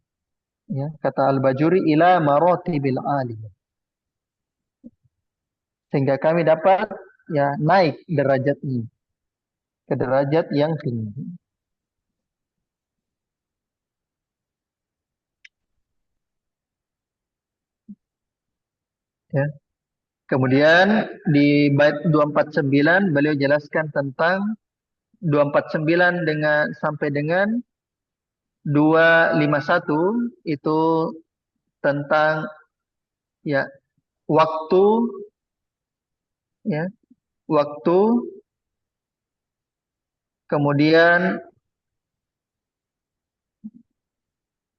Ya, kata Al-Bajuri ila maratibil aliyah. Sehingga kami dapat ya naik derajatnya ke derajat yang tinggi. Ya. Kemudian di bait 249 beliau jelaskan tentang 249 dengan sampai dengan 251 itu tentang ya waktu, ya, waktu, kemudian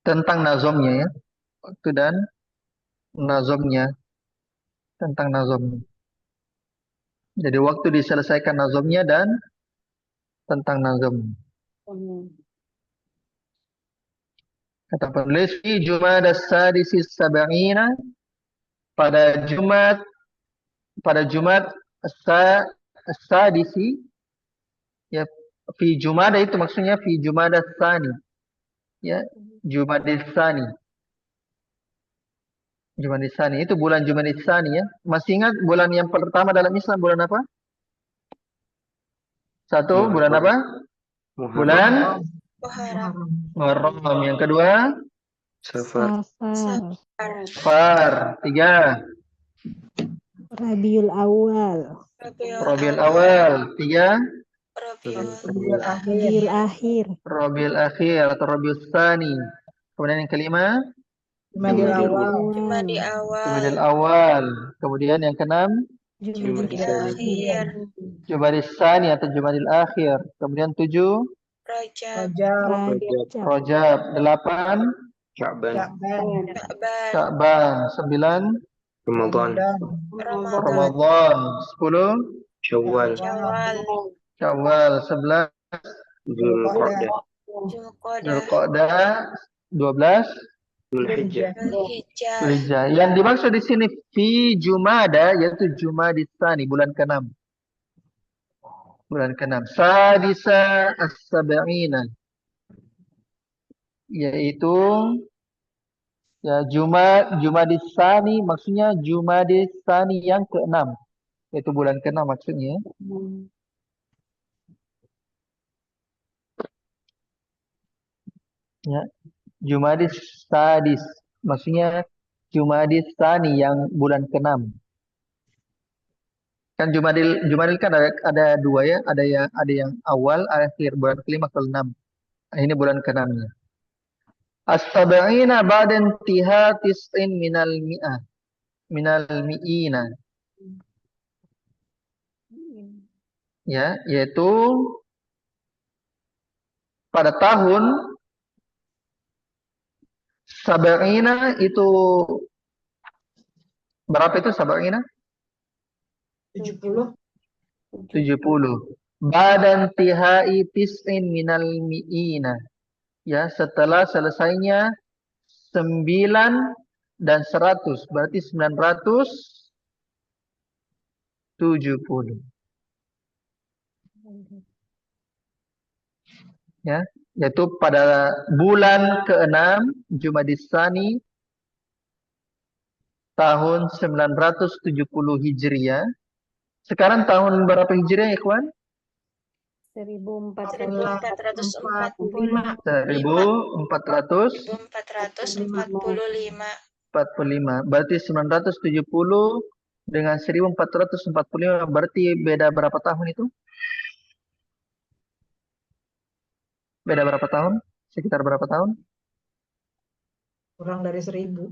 tentang nazomnya, ya, waktu dan nazomnya, tentang nazomnya. Jadi waktu diselesaikan nazomnya dan tentang nazomnya. Kata penulis fi Jumada Sadisi Sab'ina, pada Jumat Sadisi, ya, Fi Jumada itu maksudnya fi Jumada Tsani. Ya, Jumadil Tsani. Jumadil Tsani itu bulan Jumadil Tsani ya. Masih ingat bulan yang pertama dalam Islam bulan apa? Satu, bulan apa? Muharram, Bulan Muharram, Muharram. Yang kedua, Safar, Safar. Far. Tiga, Rabiul Awal. Rabiul Awal. Tiga, Rabiul Rabiul Akhir. Rabiul Akhir atau Rabiul Tsani. Kemudian yang kelima, Jumadil Jumadi Awal. Jumadil awal, Awal. Kemudian yang keenam, Jumadil akhir, Jumadil Tsani atau Jumadil Akhir. Kemudian tujuh, Rajab, Rajab. Rajab. Delapan, Sya'ban, Sya'ban, Sya'ban. Sembilan, Ramadan, Ramadan, Ramadan. Sepuluh, Syawal, Syawal, Syawal. Sebelas, Zulqa'dah, Zulqa'dah, Dzulqa'dah. 12, Dzulhijjah, Dzulhijjah, Zulhijjah. Yang dimaksud di sini fi Jumada yaitu Jumadil Tsani, bulan ke-6. Bulan ke-6. Sadisa as-sab'ina, yaitu ya Jumadil Tsani maksudnya Jumadil Tsani yang ke-6, yaitu bulan ke-6 maksudnya. Ya, Jumadil Sadis maksudnya Jumadil Tsani yang bulan ke-6. Kan Jumadil kan ada dua ya, ada yang awal, akhir, bulan kelima ke enam. Nah, ini bulan ke-6-nya. As-sab'ina ba'da intiha tis'in minal mi'ah. Minal mi'ina. Ya, yaitu pada tahun sab'ina itu berapa itu sab'ina? 70. 70. Ba'da intihai tis'in minal mi'ina. Ya, setelah selesainya 9 dan 100, berarti 970. Ya, yaitu pada bulan ke-6 Jumadil Tsani tahun 970 Hijriah. Sekarang tahun berapa Hijriah, ikhwan? 1445, 1445. 1445, Berarti 970 dengan 1445 berarti beda berapa tahun itu? Beda berapa tahun? Sekitar berapa tahun? Kurang dari 1000.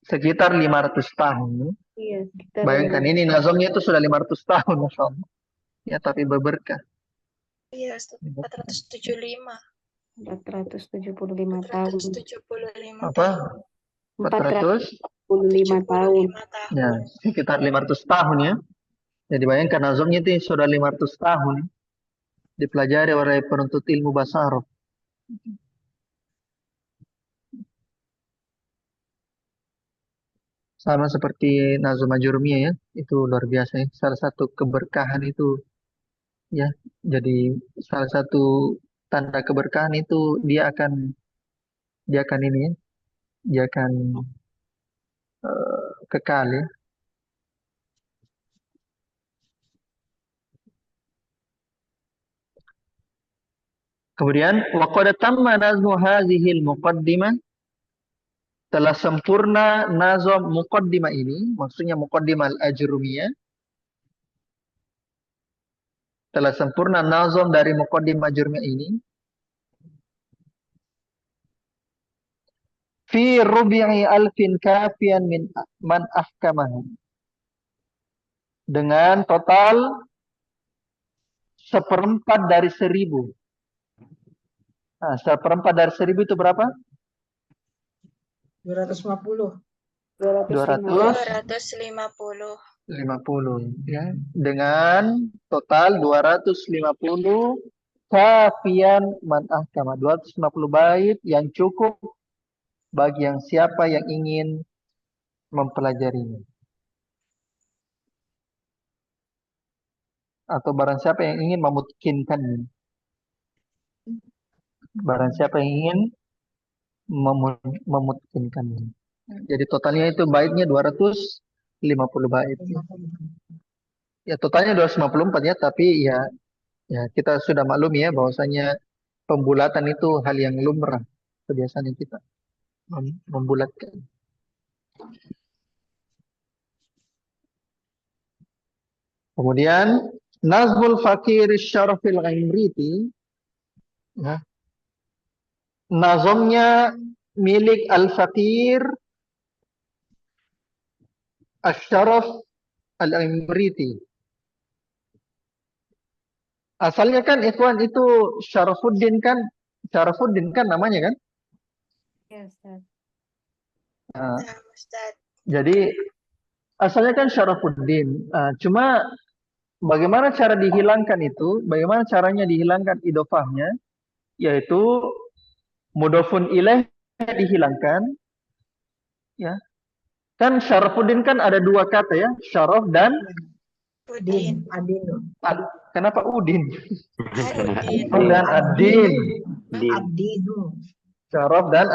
Sekitar 500 tahun. Iya, sekitar Bayangkan ini nazamnya itu sudah 500 tahun, Masya Allah. Ya, tapi berberkah. iya, 475, 475 tahun. 475 Apa? tahun, 400? 475 tahun. 75 tahun, Ya, sekitar 500 tahun ya. Jadi bayangkan nazamnya itu sudah 500 tahun. Dipelajari oleh penuntut ilmu bahasa Arab. Sama seperti Nazm Ajurumiyah ya. Itu luar biasa ya. Salah satu keberkahan itu ya. Jadi salah satu tanda keberkahan itu dia akan ini ya. Dia akan kekal ya. Kemudian waqad tamma nazmu hadhil muqaddimah, telah sempurna nazam muqaddimah ini, maksudnya muqaddimah al-Ajrumiyah. Telah sempurna nazam dari muqaddimah Ajrumiyah ini fi rubi'i alfin kafian min man ahkamahu, dengan total 1/4 dari 1000. Nah, 1/4 dari 1000 itu berapa? 250. 250, 250 ya. Dengan total 250 kafian man ahkama, 250 bait yang cukup bagi yang siapa yang ingin mempelajarinya. atau barang siapa yang ingin memutkinkannya. Barang siapa yang ingin memutkinkannya. Jadi totalnya itu baitnya 250 bait. Ya totalnya 254 ya, tapi ya kita sudah maklum ya bahwasanya pembulatan itu hal yang lumrah kebiasaan kita membulatkan. Kemudian Nazmul Fakir Syarafil Ghaimriti, ya, nazamnya milik Al-Fakir Asy-Syaraf Al-Ghaimriti. Asalnya kan ikhwan itu Syarafuddin kan namanya kan? Ya, Ustaz. Nah, Nah, Ustaz. jadi asalnya kan Syarafuddin. Cuma bagaimana cara dihilangkan itu? Bagaimana caranya dihilangkan idofahnya? Yaitu mudhofun ilaih dihilangkan, ya. Kan Syarafuddin kan ada dua kata ya, syaraf dan Udin. kenapa Udin? Udin. Dan Ad-Din. Din. Syaraf dan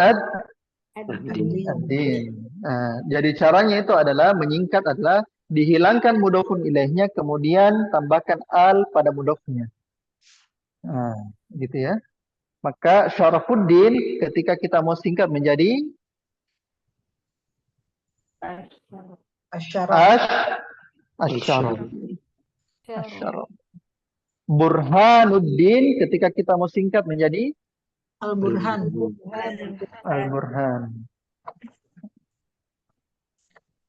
Din. Ad-Din. Nah, jadi caranya itu adalah menyingkat adalah dihilangkan mudhofun ilaihnya kemudian tambahkan al pada mudhofnya. Nah, gitu ya. Maka Syarafuddin ketika kita mau singkat menjadi Asy-Syaraf. Asy-Syaraf. Burhanuddin ketika kita mau singkat menjadi Al-Burhan. Al-Burhan.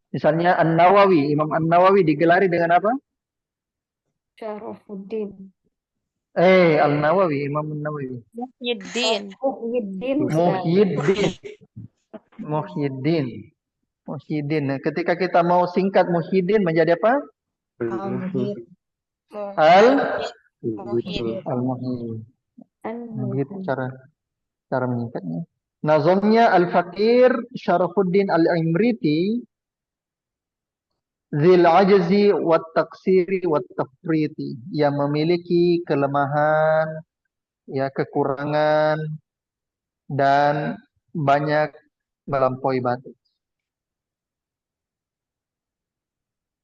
Misalnya An-Nawawi, Imam An-Nawawi digelari dengan apa? Syarafuddin. Al-Nawawi, Imam An-Nawawi. Muhyiddin. Muhyiddin, Ustaz. Muhyiddin. Muhyiddin. Muhyiddin. Nah, ketika kita mau singkat Muhyiddin menjadi apa? Al-Muhid. Muhyiddin. Al-Muhyiddin. Begitu An-Muhyiddin. cara menyingkatnya. Nazamnya Al-Fakir Syarafuddin Al-Imriti Zil ajzi wat taksiri wat tafriti, yang memiliki kelemahan, ya kekurangan dan banyak melampaui batas.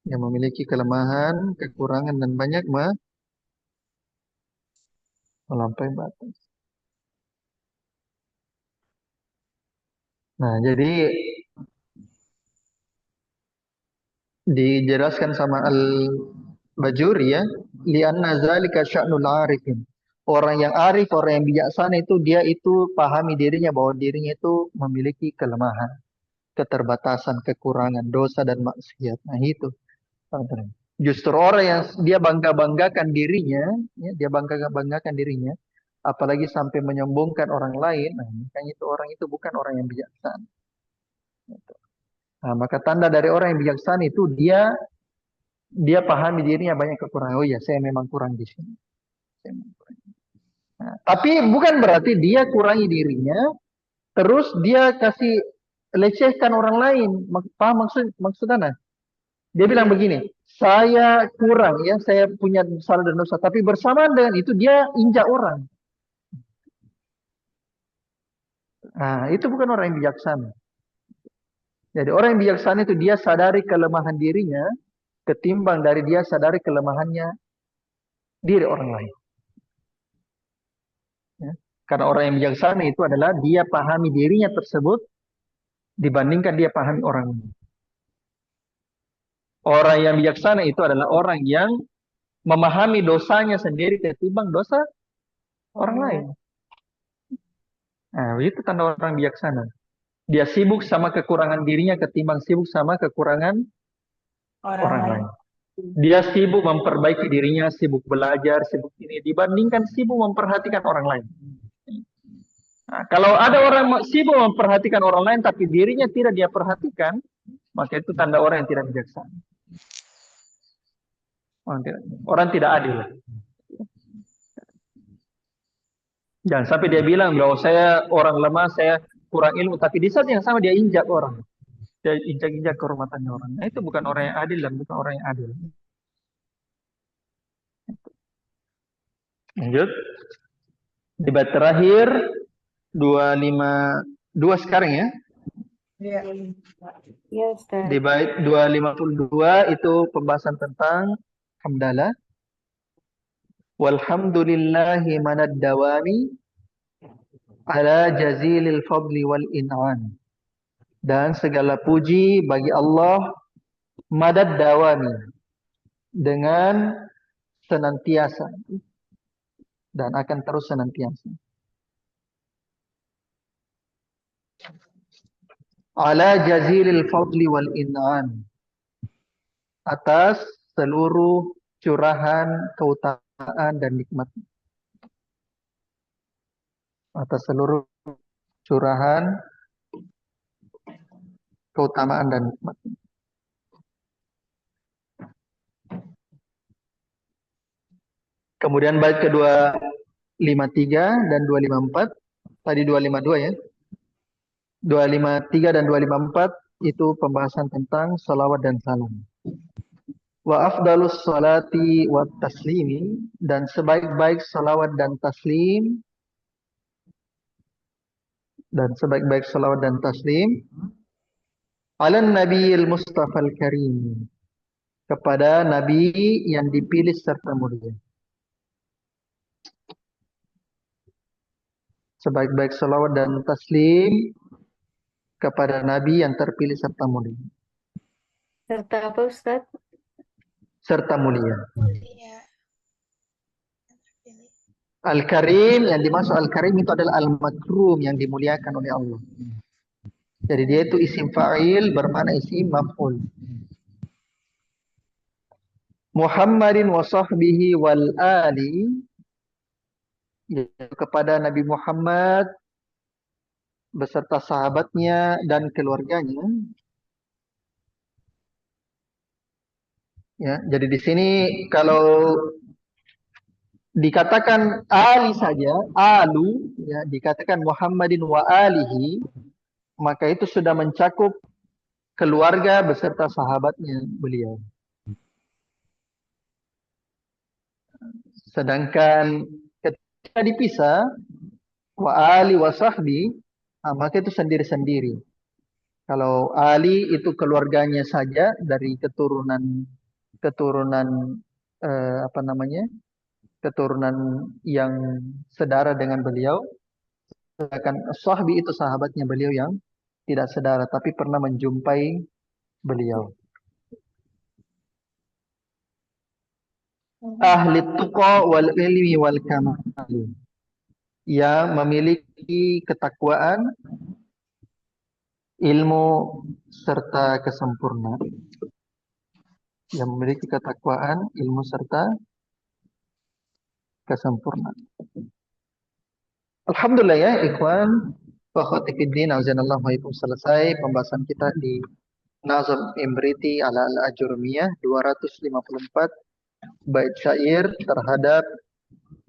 Yang memiliki kelemahan, kekurangan dan banyak melampaui batas. Nah, jadi dijelaskan sama Al-Bajuri ya, li'anna zalika sya'nul arifin. Orang yang arif, orang yang bijaksana itu dia itu pahami dirinya bahwa dirinya itu memiliki kelemahan, keterbatasan, kekurangan, dosa dan maksiat. Nah, itu. Justru orang yang dia bangga-banggakan dirinya, ya, dia bangga-banggakan dirinya, apalagi sampai menyombongkan orang lain, nah, makanya itu orang itu bukan orang yang bijaksana. Nah, maka tanda dari orang yang bijaksana itu dia pahami dirinya banyak kekurangan. Oh iya, saya memang kurang di sini. Nah, tapi bukan berarti dia kurangi dirinya, terus dia kasih lecehkan orang lain. Paham maksud Anda? Dia bilang begini, saya kurang ya, saya punya salah dan dosa, tapi bersamaan dengan itu dia injak orang. Nah, itu bukan orang yang bijaksana. Jadi orang yang bijaksana itu dia sadari kelemahan dirinya ketimbang dari dia sadari kelemahannya diri orang lain. Ya. Karena orang yang bijaksana itu adalah dia pahami dirinya tersebut dibandingkan dia pahami orang lain. Orang yang bijaksana itu adalah orang yang memahami dosanya sendiri ketimbang dosa orang lain. Nah, itu tanda orang bijaksana. Dia sibuk sama kekurangan dirinya ketimbang sibuk sama kekurangan orang lain. Dia sibuk memperbaiki dirinya, sibuk belajar, sibuk ini dibandingkan sibuk memperhatikan orang lain. Nah, kalau ada orang sibuk memperhatikan orang lain tapi dirinya tidak dia perhatikan, maka itu tanda orang yang tidak bijaksana. Orang tidak adil. Jangan sampai dia bilang bahwa saya orang lemah, saya kurang ilmu, tapi di saat yang sama dia injak orang. Dia injak-injak kehormatannya orang. Nah, itu bukan orang yang adil dan bukan orang yang adil. Lanjut. Di bait terakhir 252 sekarang ya. Ya. Ya, Ustaz. Di bait 252 itu pembahasan tentang hamdalah. Walhamdulillahi manad dawami ala jazilil fadli wal in'am. Dan segala puji bagi Allah madad dawami, dengan senantiasa dan akan terus senantiasa. Ala jazilil fadli wal in'am, atas seluruh curahan keutamaan dan nikmat. Atas seluruh curahan keutamaan dan nikmat. Kemudian bait kedua 53 dan 254. Tadi 252 ya. 253 dan 254 itu pembahasan tentang salawat dan salam. Wa afdalus salati wa taslimi, dan sebaik-baik salawat dan taslim, ala nabiyil mustafal karim, kepada nabi yang dipilih serta mulia. Sebaik-baik salawat dan taslim kepada nabi yang terpilih serta mulia. Serta apa, Ustaz? Serta mulia. Mulia. Al-Karim, yang dimaksud Al-Karim itu adalah Al-Makrum, yang dimuliakan oleh Allah. Jadi dia itu isim fa'il bermakna isim maf'ul. Muhammadin wa sahbihi wal ali, yaitu kepada Nabi Muhammad beserta sahabatnya dan keluarganya. Ya, jadi di sini kalau dikatakan ali saja, alu, ya, dikatakan Muhammadin wa alihi, maka itu sudah mencakup keluarga beserta sahabatnya beliau. Sedangkan ketika dipisah wa ali wa sahbi, maka itu sendiri-sendiri. Kalau ali itu keluarganya saja dari keturunan keturunan yang sedara dengan beliau. Sedangkan sahbi itu sahabatnya beliau yang tidak sedara tapi pernah menjumpai beliau. Ahli tuqa wal ilmi wal kamal, yang memiliki ketakwaan, ilmu serta kesempurnaan. Yang memiliki ketakwaan, ilmu serta kesempurnaan. Alhamdulillah ya ikhwan wa akhwati fiddin, azanallahu wa iyyakum. Selesai pembahasan kita di Nazm Imriti ala al-Ajurmiyah 254 bait syair terhadap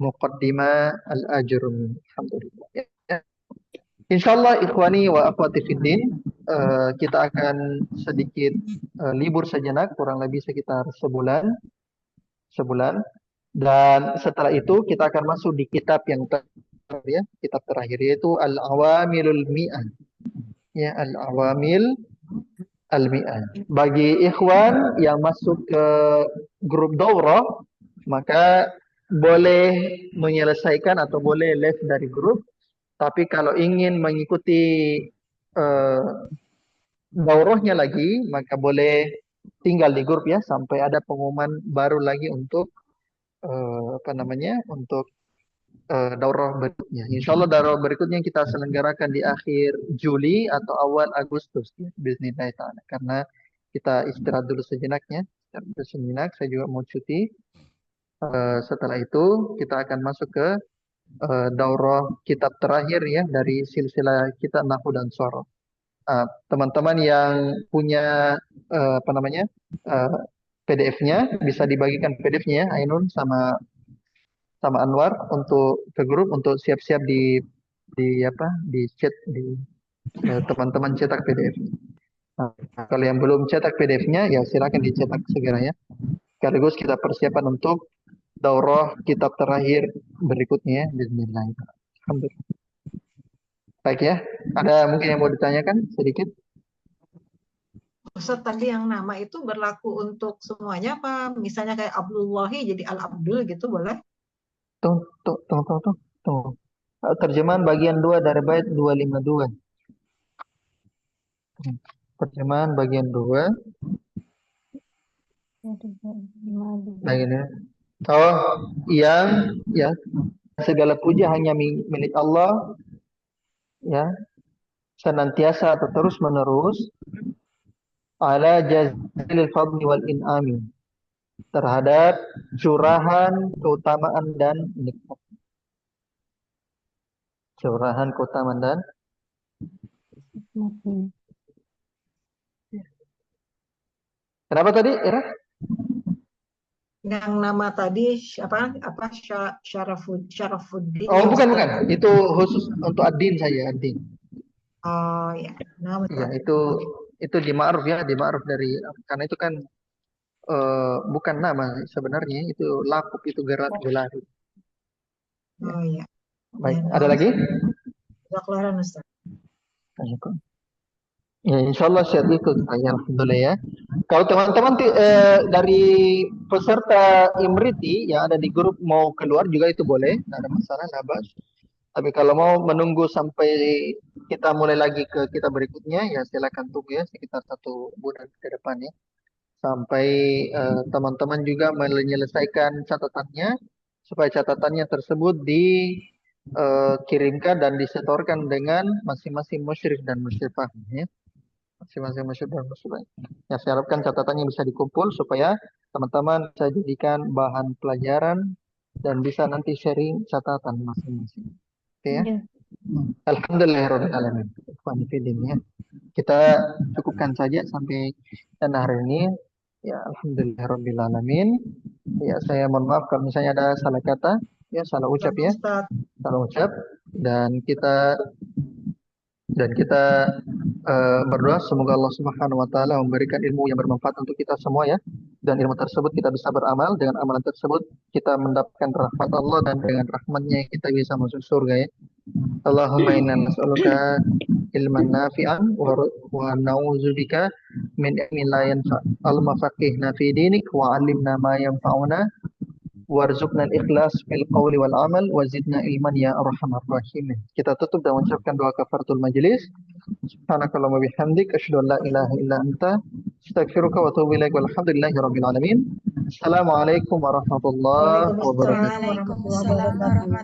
Muqaddimah al-Ajurmi. Alhamdulillah. Ya. Insyaallah ikhwani wa akhwati fiddin, kita akan sedikit libur sejenak, kurang lebih sekitar sebulan. Dan setelah itu kita akan masuk di kitab yang terakhir ya, kitab terakhir yaitu Al-Awamilul Mi'ah. Ya, Al-Awamil Al-Mi'ah. Bagi ikhwan yang masuk ke grup daurah, maka boleh menyelesaikan atau boleh left dari grup. Tapi kalau ingin mengikuti daurahnya lagi, maka boleh tinggal di grup ya sampai ada pengumuman baru lagi untuk untuk daurah berikutnya. Insyaallah daurah berikutnya kita selenggarakan di akhir Juli atau awal Agustus ya, bismillah ta'ala. Karena kita istirahat dulu sejenaknya. Saya juga mau cuti. Setelah itu kita akan masuk ke daurah kitab terakhir ya dari silsilah kita Nahwu dan Shoroh. Teman-teman yang punya PDF-nya bisa dibagikan PDF-nya ya, Ainun sama Anwar untuk ke grup untuk siap-siap di chat di teman-teman cetak PDF. Nah, kalau yang belum cetak PDF-nya ya silakan dicetak segera ya. Sekaligus kita persiapan untuk daurah kitab terakhir berikutnya. Bismillah. Alhamdulillah. Baik ya. Ada mungkin yang mau ditanyakan sedikit? Ustaz, tadi yang nama itu berlaku untuk semuanya apa? Misalnya kayak Abdullahi jadi Al-Abdul gitu boleh? Tunggu. Terjemahan bagian 2 dari bait 252. Terjemahan bagian 2 bagian ini. Oh, yang ya segala puja hanya milik Allah, ya, senantiasa atau terus menerus ala jazilil fadli wal in'ami, terhadap curahan keutamaan dan nikmat. Curahan keutamaan dan kenapa tadi, Ira? Yang nama tadi Syarafuddin. Oh, bukan. Itu khusus untuk ad-din saja, ad-din. Oh ya. Nama Ya, itu di ma'ruf ya, di ma'ruf dari, karena itu kan bukan nama sebenarnya, itu lakop, itu gelar. Oh ya. Baik, ada lagi? Jazakallahu Ustaz. Ya, insya Allah siap ikut. Ya, alhamdulillah ya. Kalau teman-teman dari peserta Imriti yang ada di grup mau keluar juga itu boleh, tidak ada masalah, nabas. Tapi kalau mau menunggu sampai kita mulai lagi ke kita berikutnya, ya silakan tunggu ya sekitar 1 bulan ke depan ya. Sampai teman-teman juga menyelesaikan catatannya, supaya catatannya tersebut dikirimkan dan disetorkan dengan masing-masing musyrik dan musyrifah ya. Masing-masing musyrik dan musyrifah. Ya, saya harapkan catatannya bisa dikumpul supaya teman-teman bisa jadikan bahan pelajaran dan bisa nanti sharing catatan masing-masing. Oke ya. Alhamdulillahirrahmanirrahim. Ya. Kita cukupkan saja sampai hari ini. Ya, alhamdulillahirrahmanirrahim. Ya, saya mohon maaf kalau misalnya ada salah kata, ya salah ucap ya, Ustaz. salah ucap. Dan kita berdoa semoga Allah Subhanahu wa taala memberikan ilmu yang bermanfaat untuk kita semua ya. Dan ilmu tersebut kita bisa beramal, dengan amalan tersebut kita mendapatkan rahmat Allah, dan dengan rahmatnya kita bisa masuk surga ya. Allahumma inna nas'aluka ilman nafi'an wa na'udzubika min ilmin la yanfa'. Allahumma faqihna fi dinik wa 'allimna ma yanfa'una warzuqna al-ikhlas fil qawli wal amal wa zidna ilman ya arhamar rahimin. Kita tutup dan mengucapkan doa kafaratul majelis. Subhanakallahumma bihamdik asyhadu an la ilaha illa anta astaghfiruka wa atubu ilaik walhamdulillahi rabbil alamin. Assalamualaikum warahmatullahi wabarakatuh. Waalaikumsalam warahmatullahi wabarakatuh.